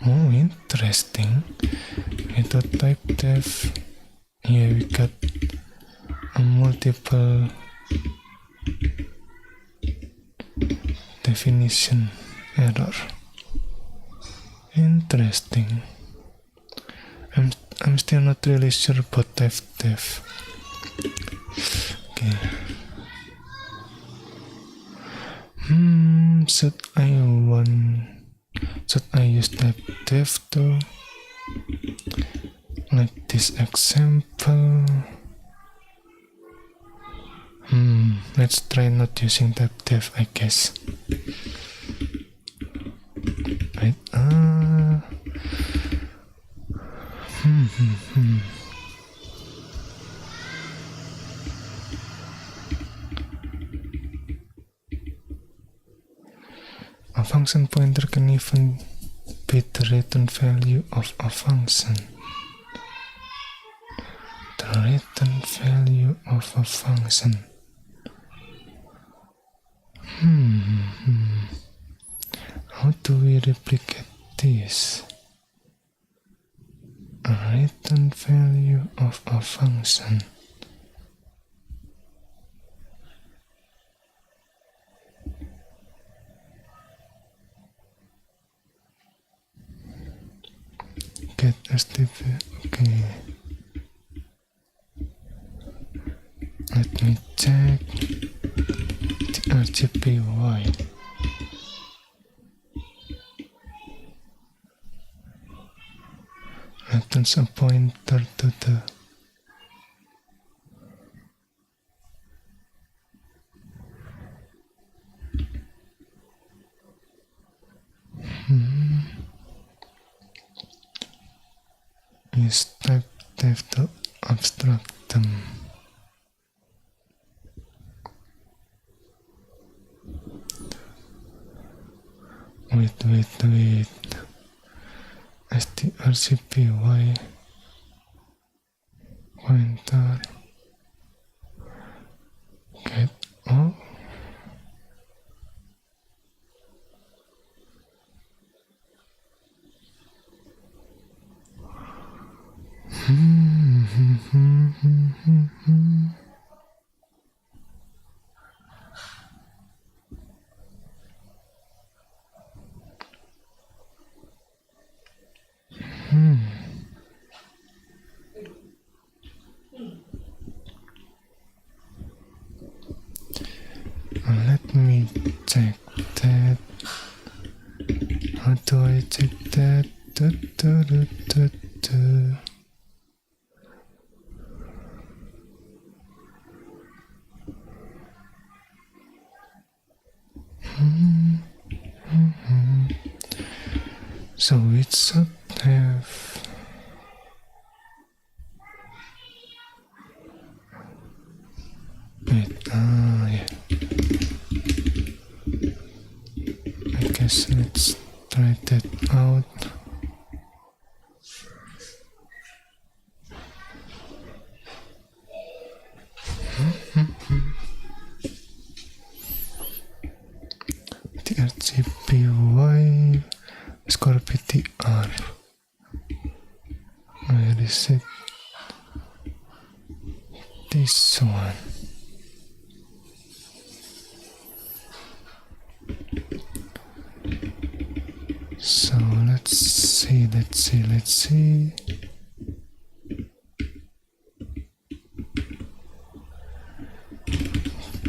Oh, interesting. With a type def, yeah, we got a multiple definition error. Interesting. I'm still not really sure about type def. Okay. Should I use type def to like this example? Let's try not using type def, I guess. Right. A function pointer can even be the return value of a function. The return value of a function. How do we replicate this? A return value of a function. Get STP. Okay. Let me check the RGPY. Returns a pointer to the use type def to abstract them. Wait. strcpy pointer get all. Let me check that. How do I check that? So it should have yeah. I guess let's try that out. The RGPY score PTR. Where is it? This one. So let's see.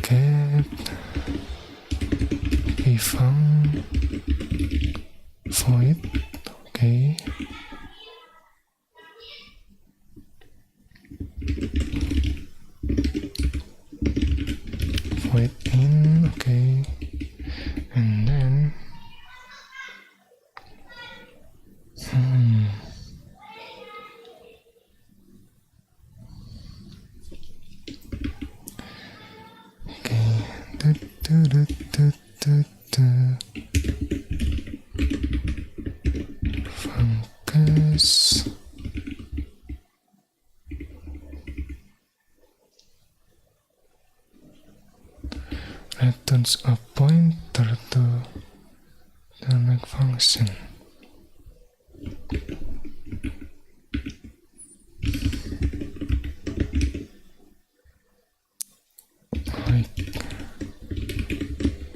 Get bfung void. Okay. Void in. Okay. And then Fungus returns a pointer to the next function.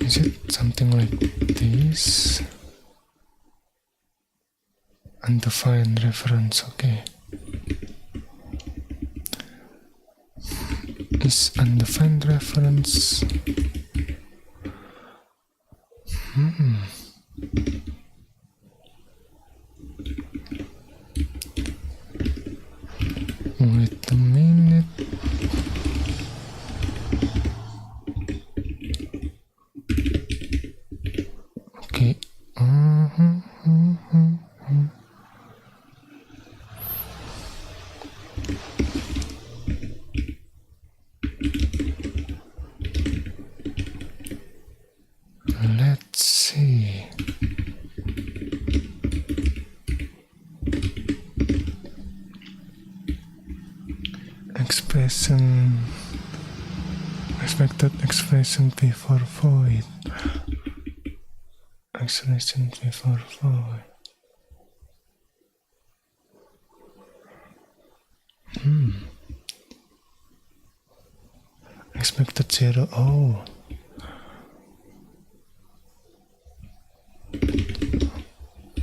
Is it so? something like this. Undefined reference, okay. Is undefined reference wait a minute. Okay. Let's see. Expression, expected expression before void. Expression before void. Expected 0. Oh.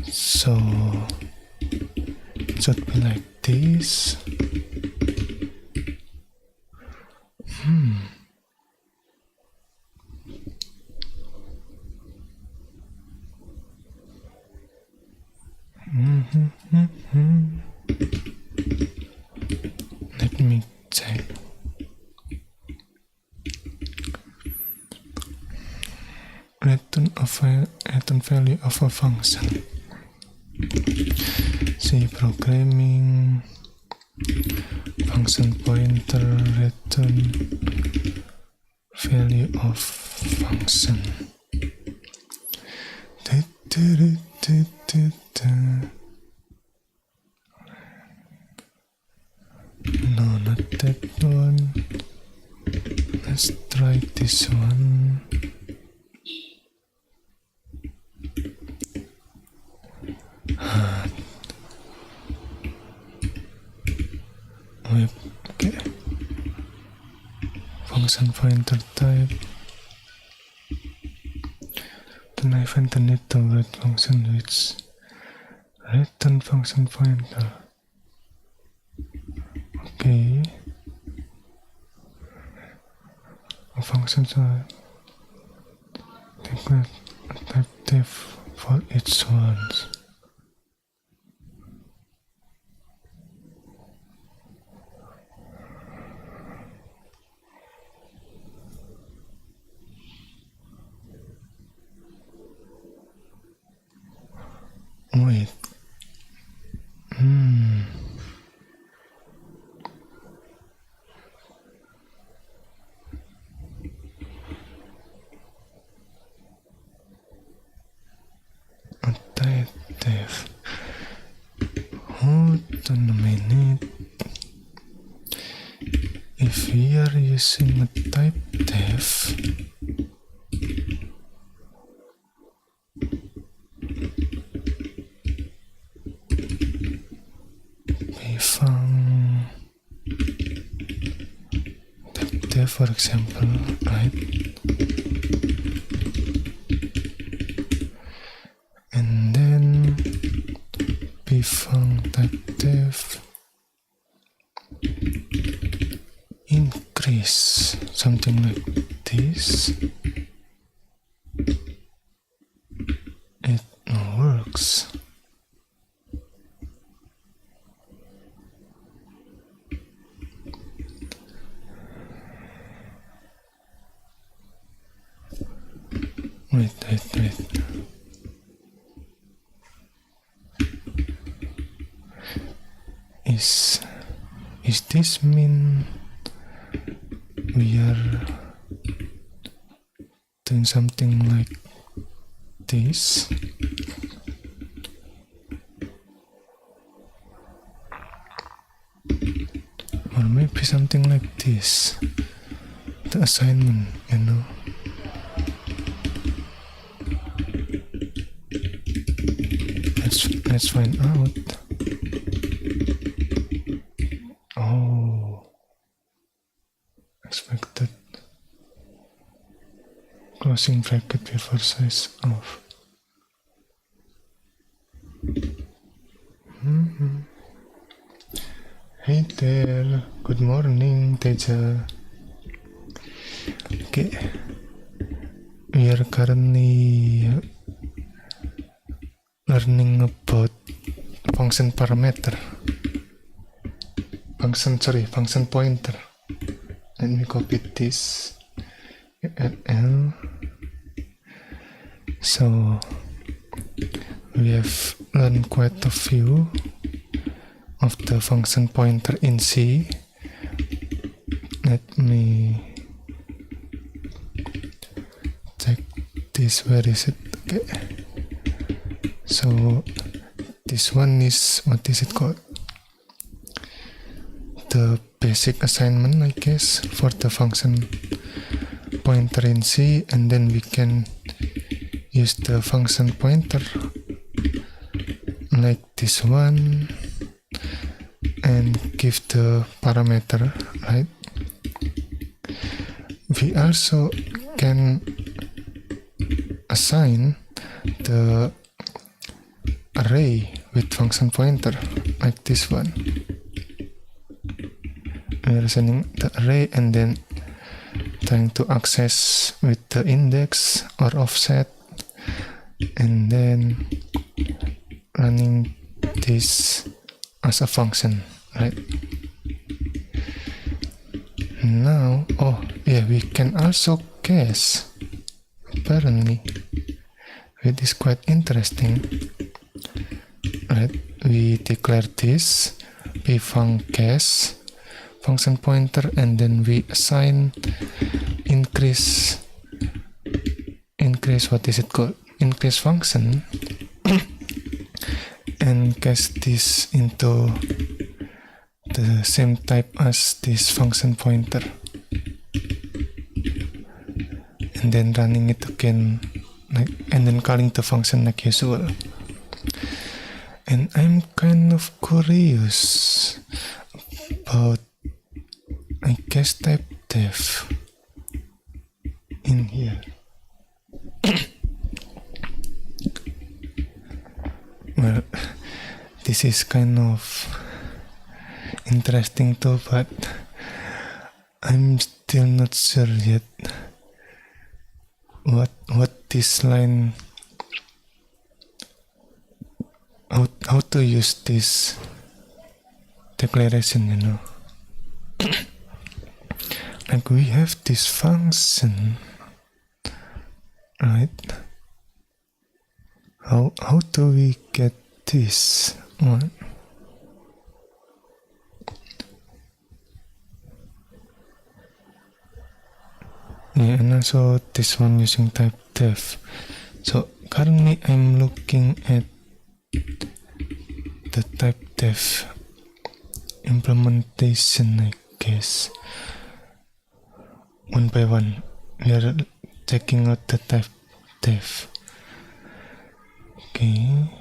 So it should be like this. Let me check. Return value of a function. C programming function pointer return value of function. No, not that one. Let's try this one. Okay. Function pointer type. Then I find the need to write function which return function pointer. Okay. A function declare a type diff for each one. Wait. Type. Hold on a minute. If we are using a type def, we found type def, for example, right? And then we found type def increase, something like this. It works. Wait. Is this mean we are doing something like this? Or maybe something like this. The assignment, you know. Let's find out. Oh, expected closing bracket before size of. Hey there, good morning, Teja. Okay, we are currently learning about function parameter. Function pointer. Let me copy this URL. So we have learned quite a few of the function pointer in C. Let me check this. Where is it? Okay. So this one is, what is it called? The basic assignment, I guess, for the function pointer in C, and then we can use the function pointer like this one and give the parameter, right? We also can assign the array with function pointer like this one. We are assigning the array and then trying to access with the index or offset, and then running this as a function, right? Now, we can also guess, apparently, which is quite interesting, right? We declare this pfunc_guess function pointer, and then we assign increase what is it called, increase function, and cast this into the same type as this function pointer, and then running it again, and then calling the function like usual. And I'm kind of curious about, I guess, type def in here. Well, this is kind of interesting too, but I'm still not sure yet what this line, how to use this declaration, you know. Like, we have this function, right? How do we get this one? Yeah, and also this one using type def. So currently I'm looking at the type def implementation, I guess. One by one, we are checking out the type def. Okay.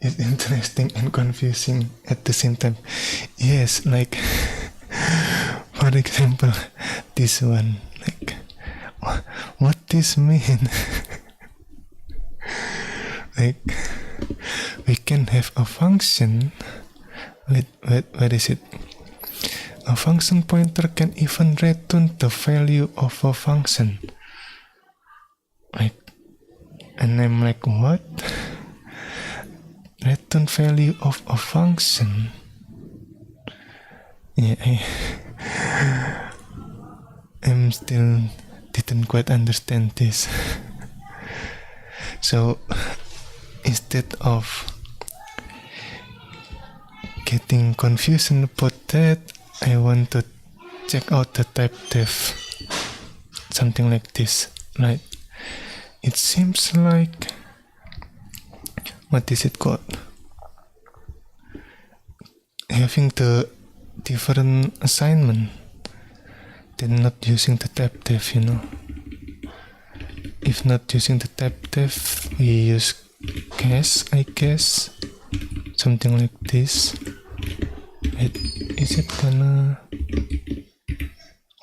It's interesting and confusing at the same time. Yes, like, for example, this one, like, what this mean? Like, we can have a function with, where is it? A function pointer can even return the value of a function. Like, and I'm like, what? Return value of a function? Yeah, I'm still didn't quite understand this. So instead of getting confusion about that, I want to check out the type def, something like this, right? It seems like, what is it called? Having the different assignment, then not using the type def, you know. If not using the type def, we use guess, I guess, something like this. Is it gonna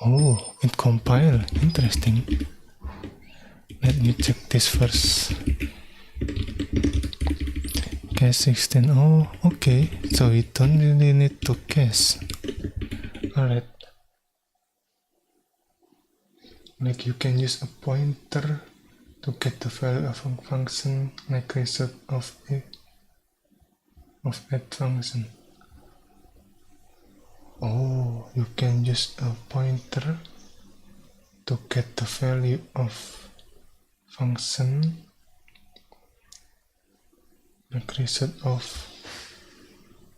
Oh, it compiled. Interesting. Let me check this first. Case 16. Oh, okay. So we don't really need to case. Alright. Like you can use a pointer to get the value of a function, like result of add function. Oh, you can use a pointer to get the value of function, like result of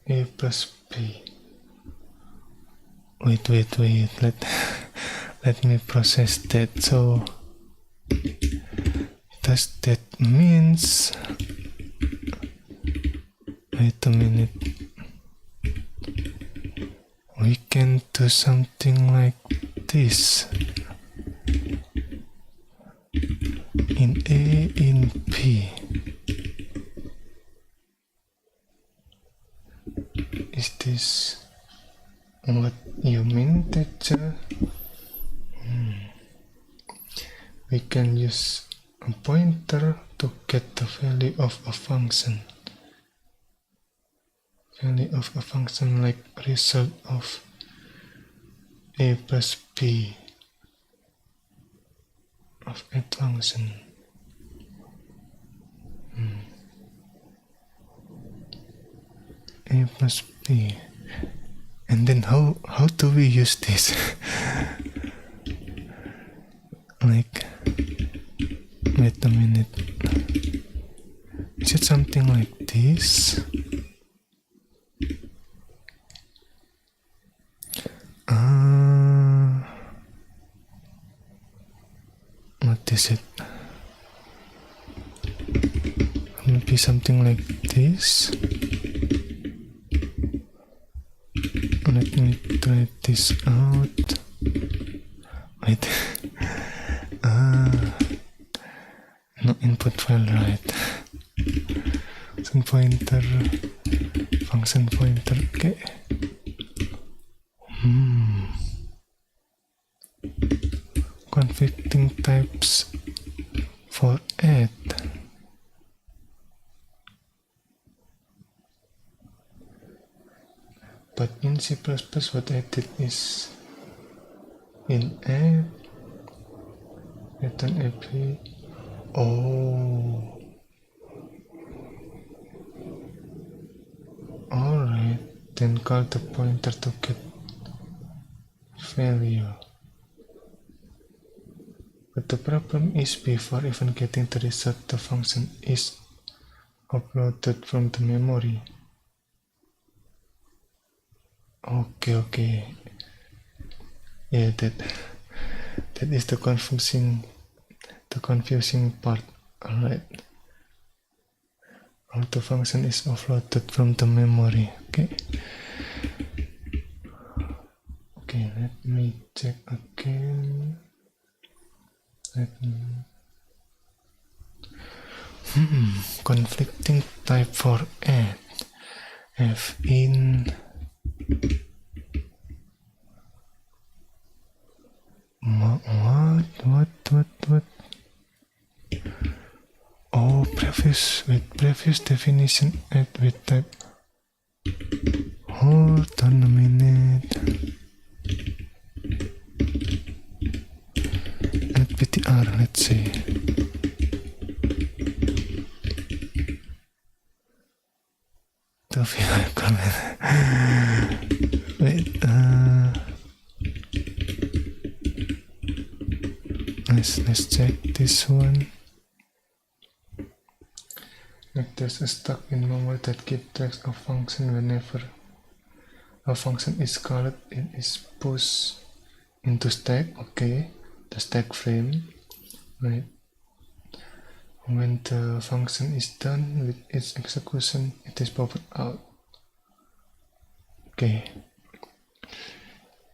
a plus b. Wait. Let me process that. So does that means, wait a minute, we can do something like this. In A, in P. Is this what you mean, teacher? We can use a pointer to get the value of a function. Value of a function like result of A plus B of add function. A plus B. And then how do we use this? Like, wait a minute. Is it something like this? What is it? Maybe something like this. Let me try this out. Wait. No input file, right? Some pointer, function pointer. Okay. Conflicting types for add. But in C++, what I did is in add, return AP. Oh, alright. Then call the pointer to get value. But the problem is, before even getting the result, the function is uploaded from the memory. Okay. Yeah, that is the confusing part. Alright. The function is offloaded from the memory. Okay, let me check again. Conflicting type for add. F in what? Oh, previous definition add with type. Hold on a minute. Add ptr, let's see. Wait, let's check this one. Like there's a stack in memory that keeps track of function. Whenever a function is called, it is pushed into stack. Okay, the stack frame, right? When the function is done with its execution, it is popped out. Okay.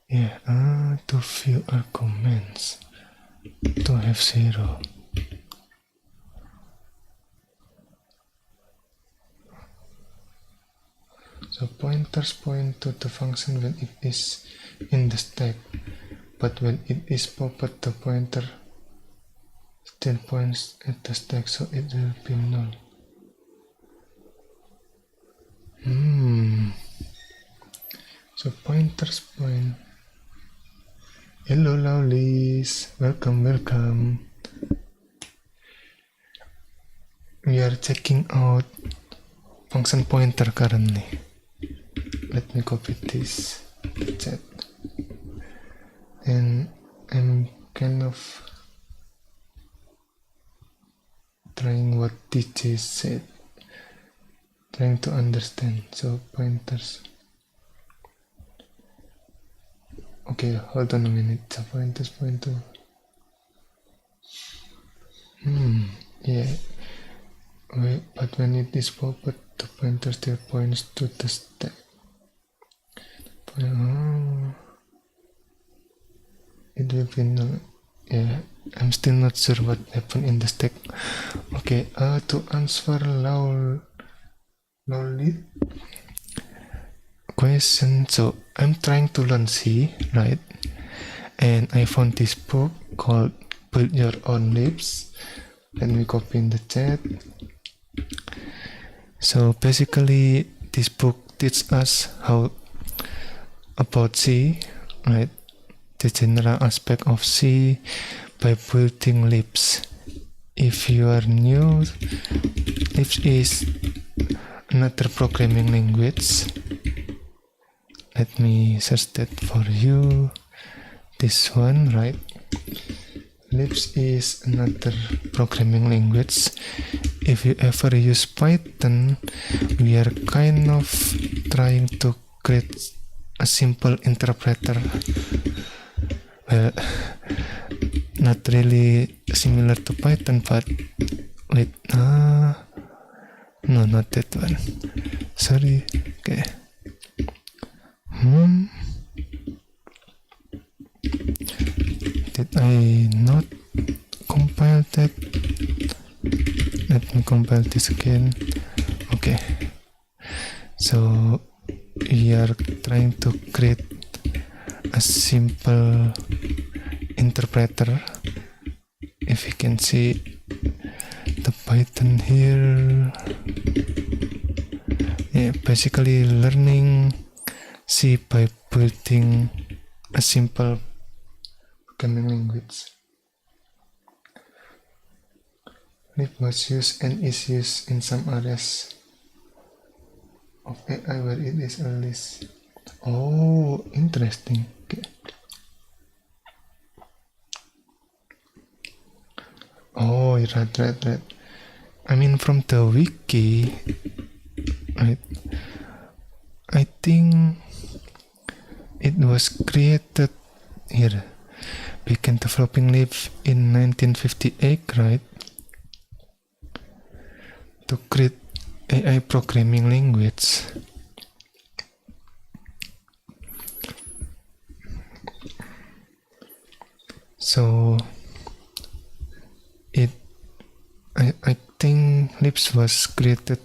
Yeah, to view arguments, to have 0. So pointers point to the function when it is in the stack. but when it is popped, the pointer still points at the stack, so it will be null. So pointers point. Hello lovelies, welcome. We are checking out function pointer currently. Let me copy this chat. And I'm kind of trying what DJ said, trying to understand. So pointers. Okay, hold on a minute. So pointers point to. Yeah. Wait, but when it is popped, the pointer still points to the stack. It will be null. Yeah, I'm still not sure what happened in the stack. Okay, to answer Lolly question, so I'm trying to learn C, right? And I found this book called Build Your Own Lisp. Let me copy in the chat. So basically, this book teaches us how about C, right? The general aspect of C by building Lisp. If you are new, Lisp is another programming language. Let me search that for you. This one, right? Lisp is another programming language. If you ever use Python, we are kind of trying to create a simple interpreter. Well, not really similar to Python, but wait, no, not that one. Sorry. Okay. Did I not compile that? Let me compile this again. Okay. So we are trying to create a simple interpreter. If you can see the Python here, yeah, basically learning C by building a simple programming language. Lisp was used and is used in some areas of AI where it is early. Oh, interesting. Okay. Oh, right. I mean, from the wiki, right? I think it was created here. Began developing Lisp in 1958, right? To create AI programming language. So I think Lisp was created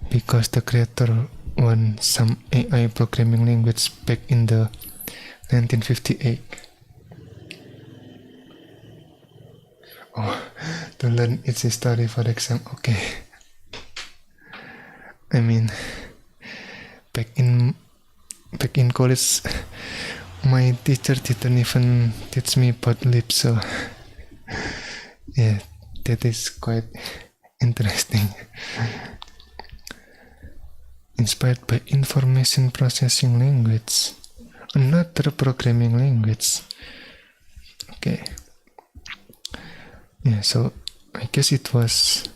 because the creator want some AI programming language back in the 1958. Oh, to learn its history for exam. Okay. I mean, back in college, my teacher didn't even teach me about Lisp, so yeah, that is quite interesting. Inspired by information processing language, another programming language. Okay. Yeah, so I guess it was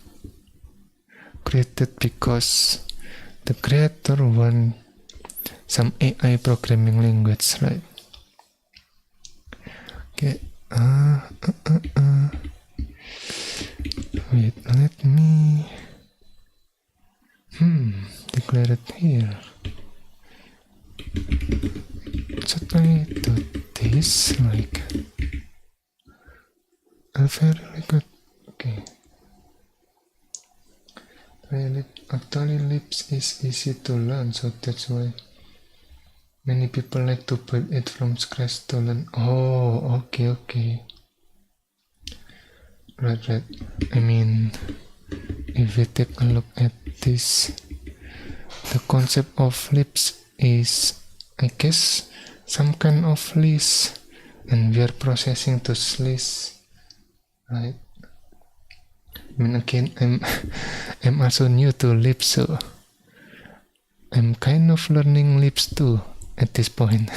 created because the creator want some AI programming language, right? Okay. Wait, let me declare it here. Should I do this like very good? Okay. Actually, Lisp is easy to learn, so that's why Many people like to build it from scratch to learn. Oh, okay. Right. I mean, if we take a look at this, the concept of Lisp is, I guess, some kind of list, and we are processing those lists, right? I mean, again, I'm also new to Lisp, so I'm kind of learning Lisp too at this point.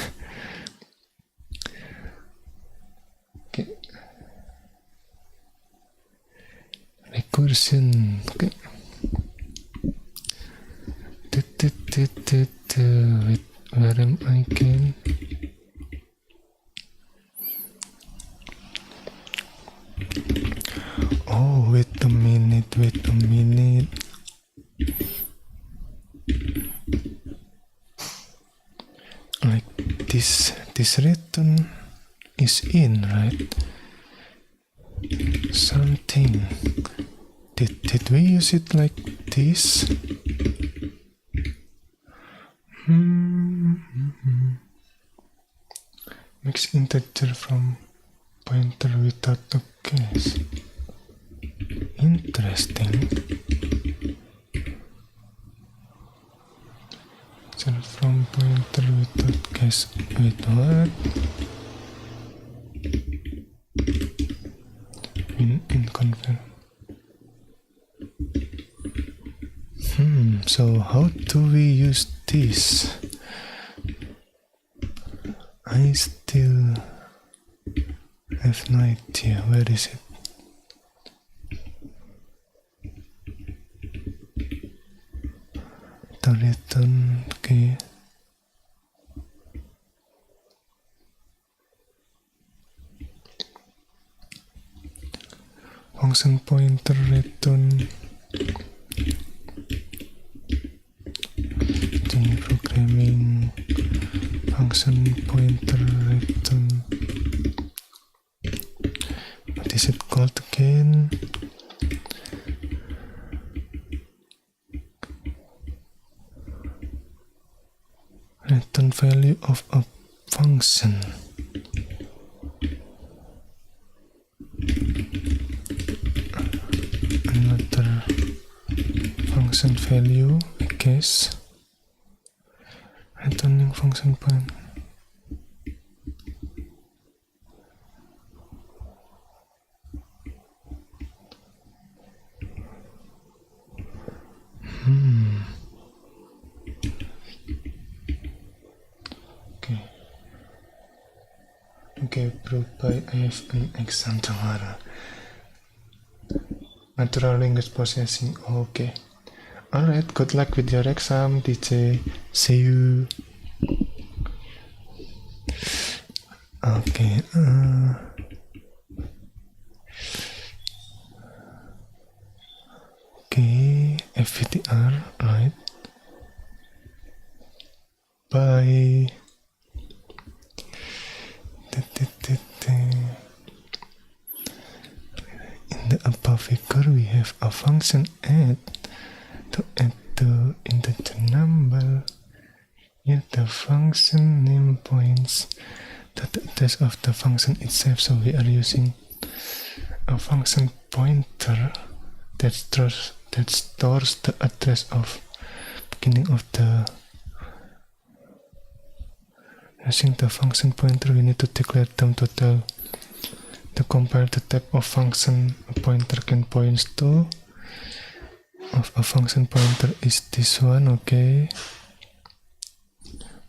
Okay. Recursion. Okay. Wait, where am I again? Oh, wait a minute. Like this return is in, right? Something. Did we use it like this? Mix integer from pointer without a case. Interesting. From pointer without case. Wait, what? In convert. So how do we use this? I still have no idea. Where is it? The return, okay. Function pointer return. Programming function pointer return. What is it called again? Return value of a function. Another function value, I guess. Returning function point. Okay, proved by I have an exam tomorrow. Natural language processing. Okay. Alright, good luck with your exam, DJ. See you. Okay. Okay, FVTR, right? Bye. In the above figure, we have a function add to add the integer number. Here the function name points to the address of the function itself, so we are using a function pointer that stores the address of beginning of the. Using the function pointer, we need to declare them to tell to compare the type of function a pointer can point to. Of a function pointer is this one, okay.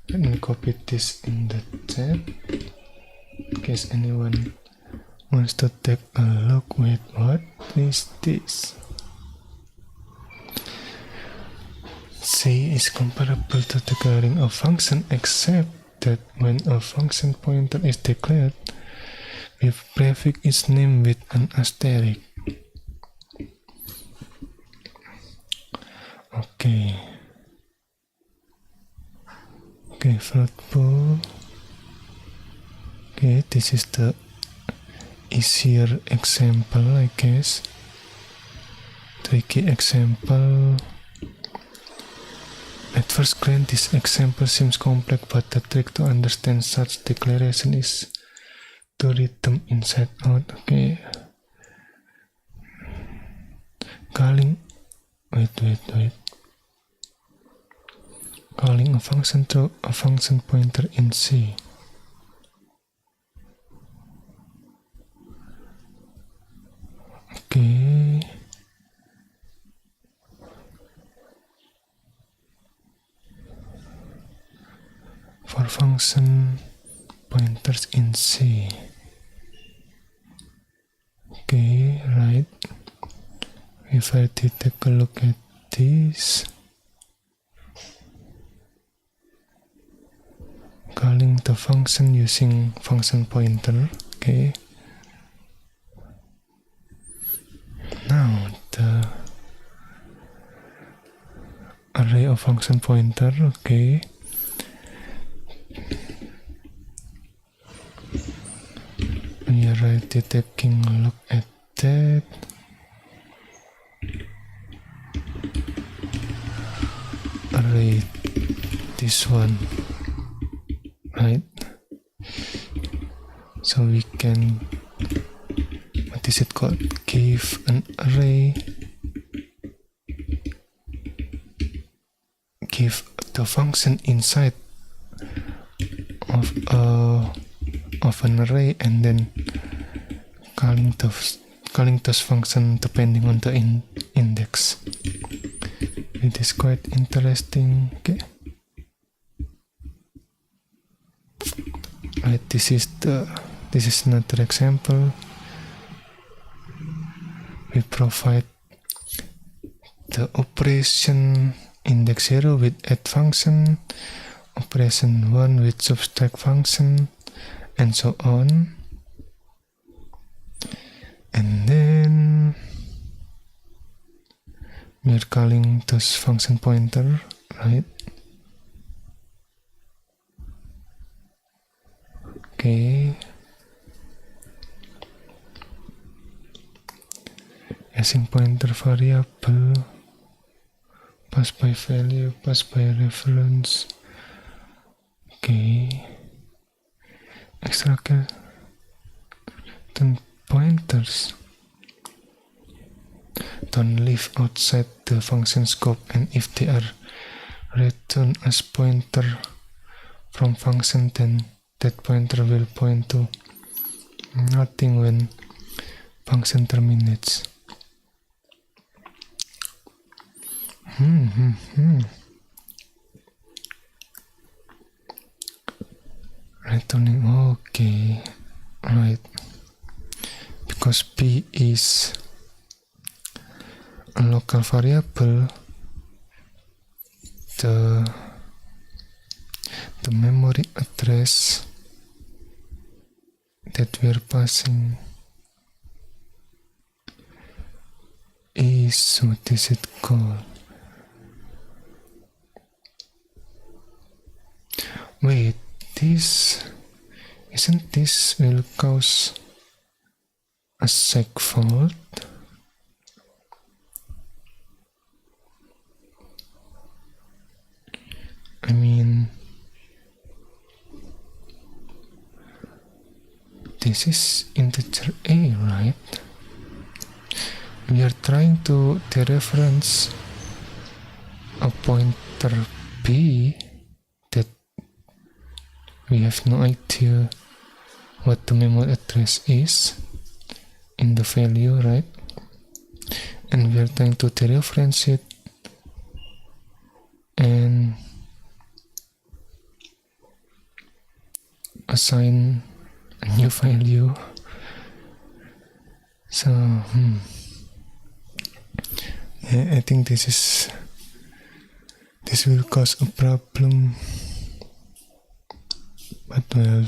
Let me copy this in the chat in case anyone wants to take a look. Wait, what is this? C is comparable to declaring a function except that when a function pointer is declared, we prefix its name with an asterisk. Okay, fruitful. Okay, this is the easier example, I guess. Tricky example. At first glance, this example seems complex, but the trick to understand such declaration is to read them inside out. Okay. Calling calling a function through a function pointer in C. Okay. For function pointers in C. Okay, right. If I take a look at this, calling the function using function pointer. Okay. Now the array of function pointer. Okay. We are already taking a look at that. Array, this one, right? So we can, what is it called? Give an array, give the function inside of an array, and then calling those function depending on the index. It is quite interesting. Okay. Right, this is another example. We provide the operation index 0 with add function, operation 1 with subtract function, and so on. And then we are calling this function pointer, right? Okay. Using pointer variable, pass by value, pass by reference. Okay. Extract then pointers. Don't leave outside the function scope, and if they are returned as pointer from function, then that pointer will point to nothing when function terminates. Returning, okay, right, because P is a local variable, the memory address that we are passing is, what is it called? Wait, isn't this will cause a seg fault? I mean, this is integer A, right? We are trying to dereference a pointer B that we have no idea what the memory address is in the value, right? And we are trying to dereference it and assign a new value. So yeah, I think this will cause a problem, but well,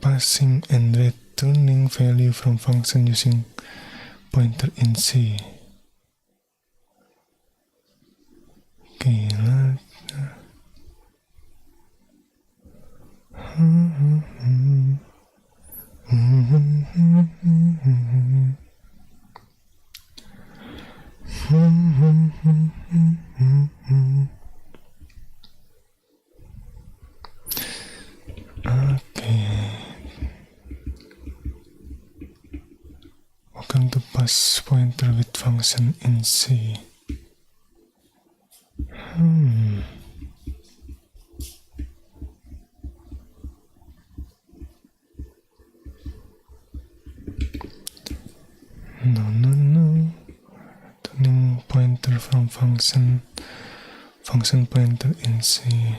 passing and returning value from function using pointer in C. Okay, Okay. Welcome to pass pointer with function in C. No. Turning pointer from function pointer in C.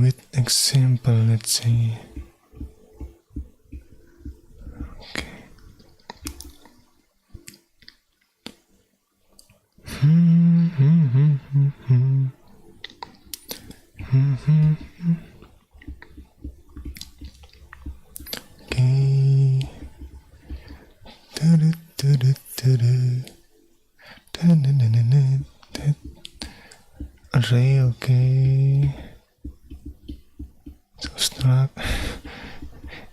With example, let's see. Okay. Array, okay. Subtract.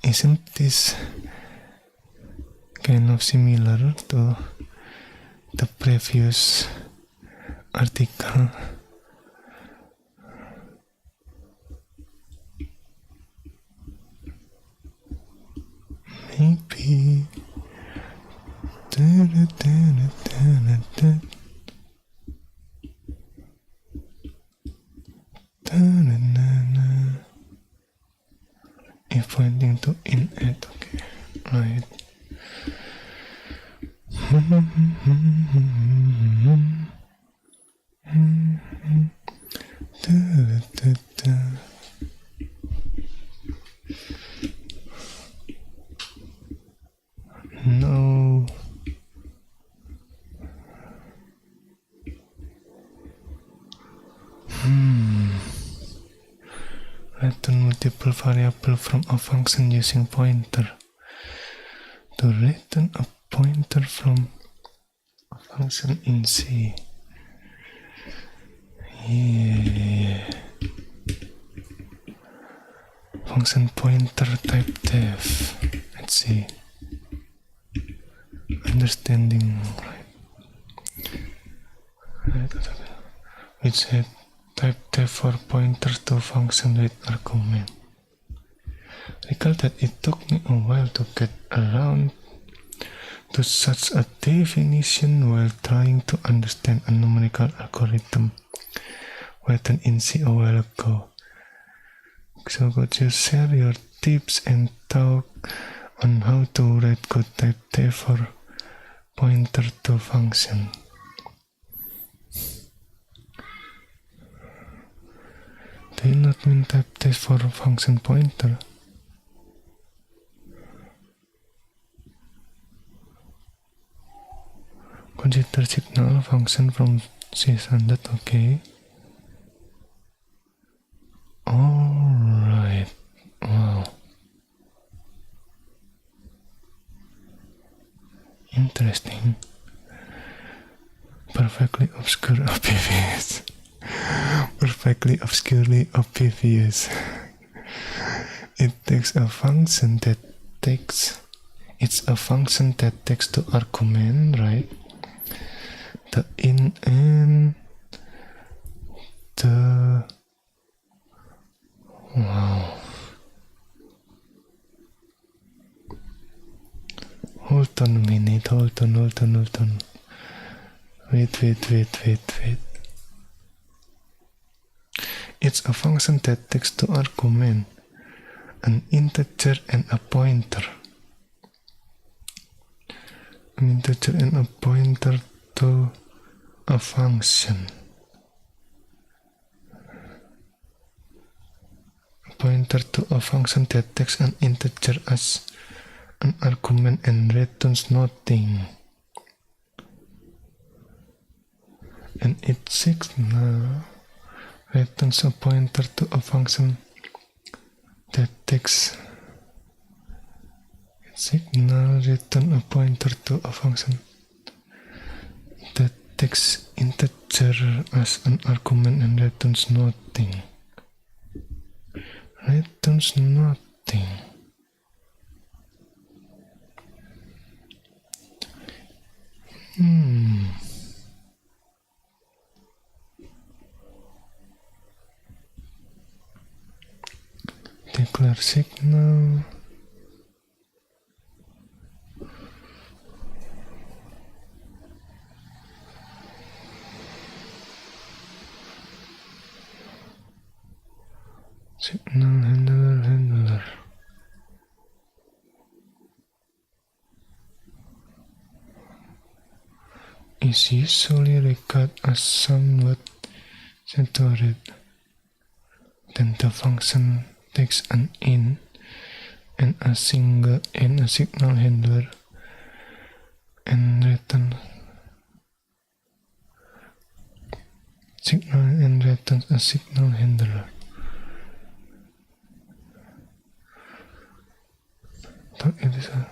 Isn't this kind of similar to the previous article? Maybe. If pointing to in it, okay, right. No. Return multiple variable from a function using pointer. To return a pointer from a function in C. Yeah. Function pointer type def. Let's see. Understanding, right. Which had type def for pointer to function with argument. Recall that it took me a while to get around to such a definition while trying to understand a numerical algorithm written in C a while ago. So could you share your tips and talk on how to write code type def for pointer to function? Do you not mean type def for function pointer? Consider signal function from C standard, okay. Alright. Wow. Interesting. Perfectly obscurely obvious. It takes a function that takes. It's a function that takes two argument, right? The in and the. Wow. Hold on a minute, hold on. Wait. It's a function that takes two arguments, an integer and a pointer. An integer and a pointer to a function. A pointer to a function that takes an integer as an argument and returns nothing. And it signal returns a pointer to a function that takes signal return a pointer to a function that takes integer as an argument and returns nothing. Returns nothing. declare signal. Signal handler. Is usually regarded as somewhat centered. Then the function takes an in and a signal handler and returns a signal handler. But it is a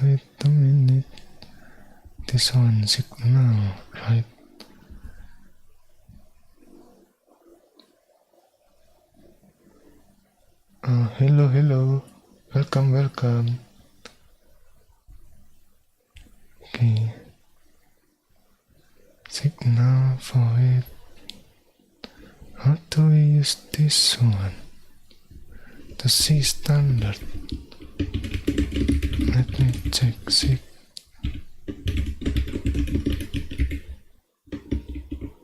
Wait a minute. This one signal, right? Hello. Welcome. Okay. Signal for it. How do we use this one? The C standard. Let me check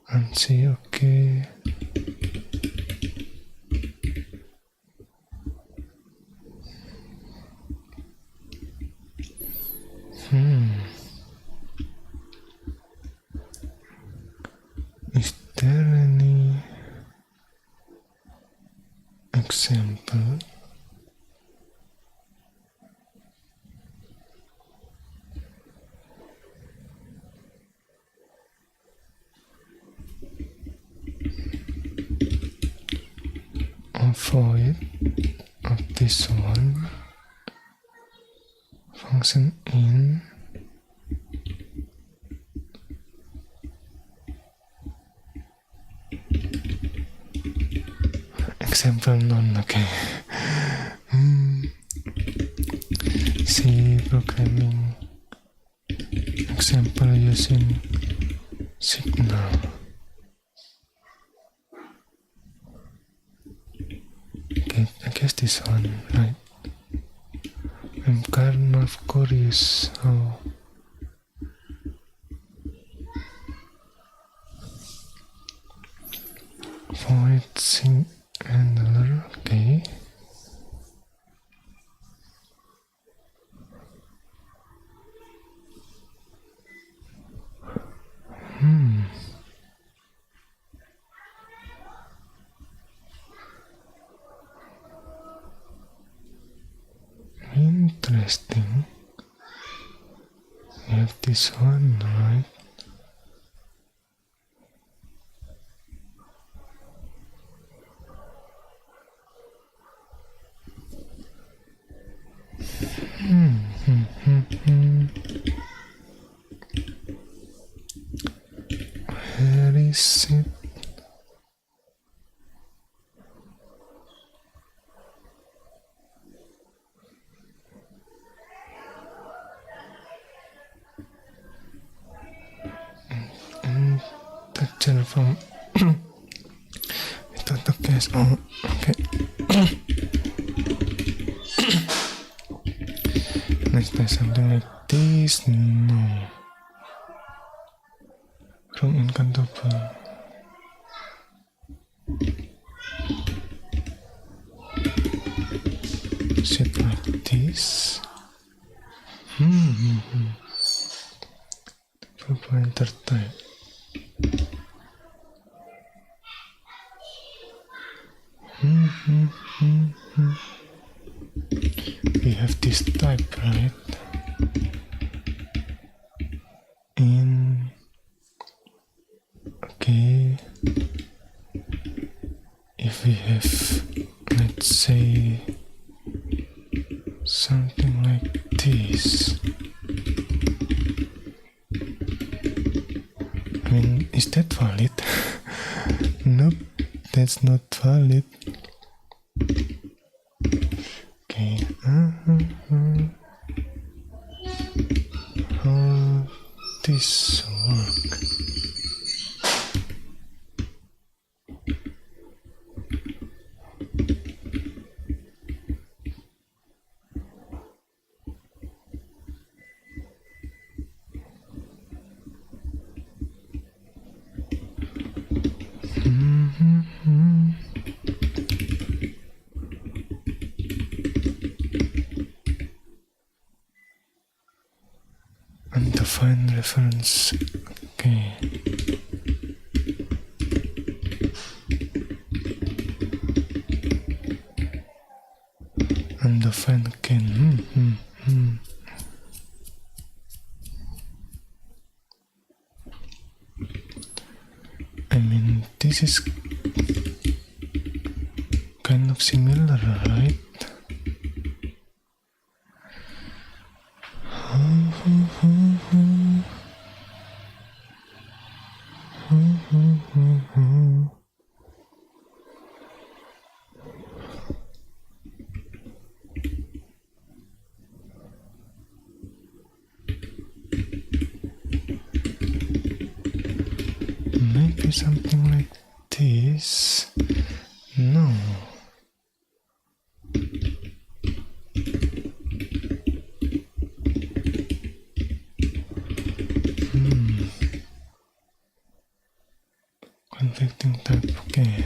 and see, okay. Is there any example? Avoid of this one function in example none. Okay. C programming example using signal. Okay, I guess this one, right? I'm kind of curious how void sync handler, okay. Interesting. We have this one, right? Where is it? Texture from without the case. Oh, okay. Let's try something like this. No. From incantable. Set like this. For pointer type. We have this type, right? Okay. If we have, let's say, something like this. I mean, is that valid? Nope, that's not valid. Okay. How this work? Undefined reference. Okay. Undefined again. I mean, this is kind of similar, right? Maybe something like this. No. Conflicting type, okay.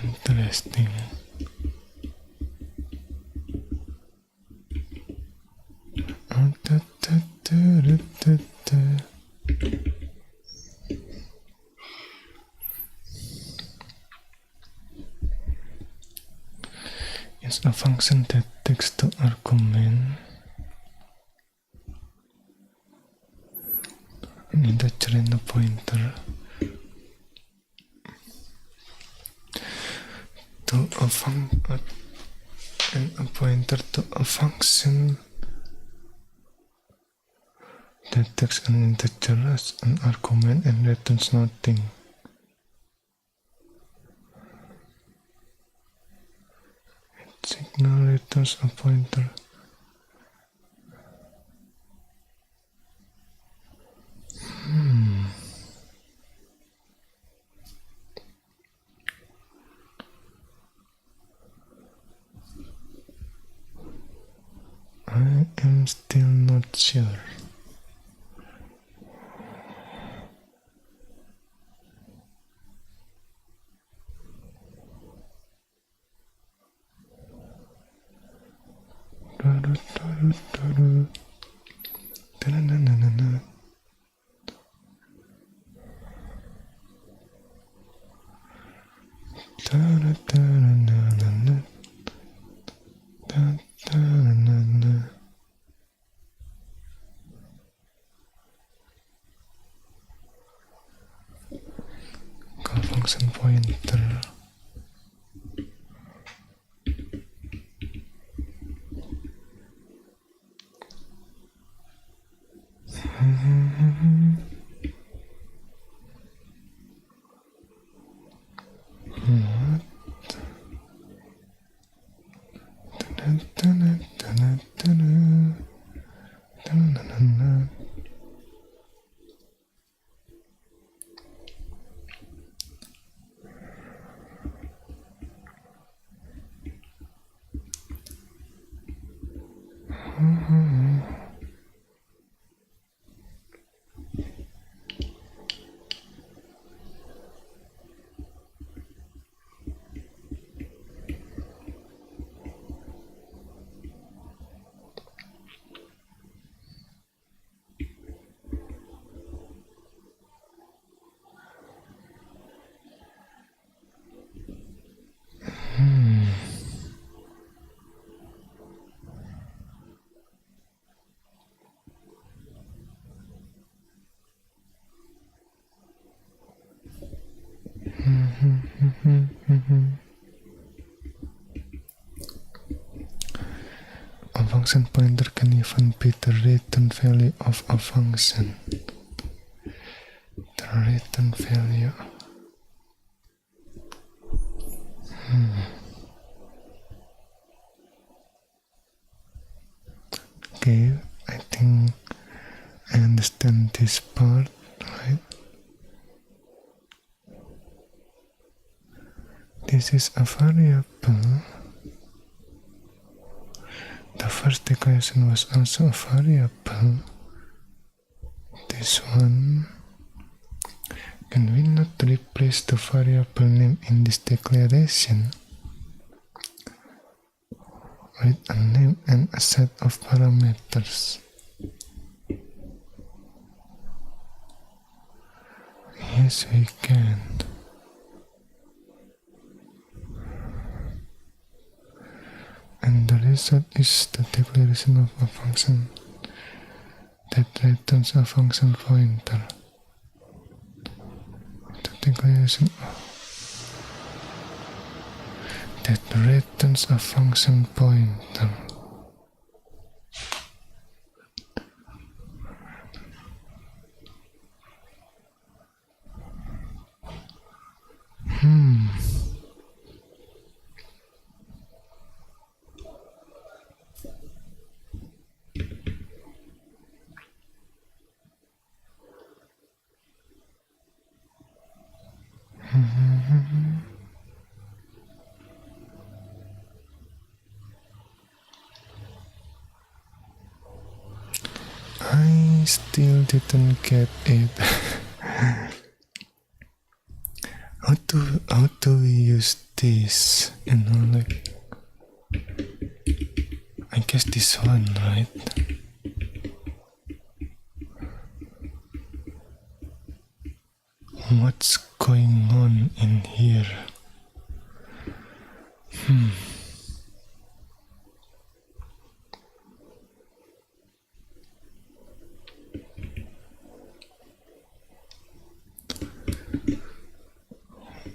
Interesting. Is a function that takes the argument an integer and a pointer to a pointer to a function that takes an integer as an argument and returns nothing. Signal returns a pointer. I am still not sure. Call function pointer. function pointer can even be the return value of a function. The return value. Okay, I think I understand this part, right? This is a variable. The first equation was also a variable. This one. Can we not replace the variable name in this declaration with a name and a set of parameters? Yes, we can. And the result is the declaration of a function that returns a function pointer. The declaration that returns a function pointer. I still didn't get it. How do we use this? Like, I guess this one, right? What's going on in here?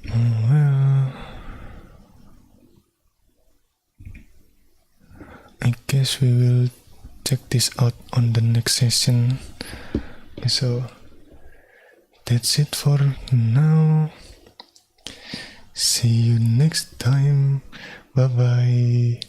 Well, I guess we will check this out on the next session. So that's it for now. See you next time. Bye bye.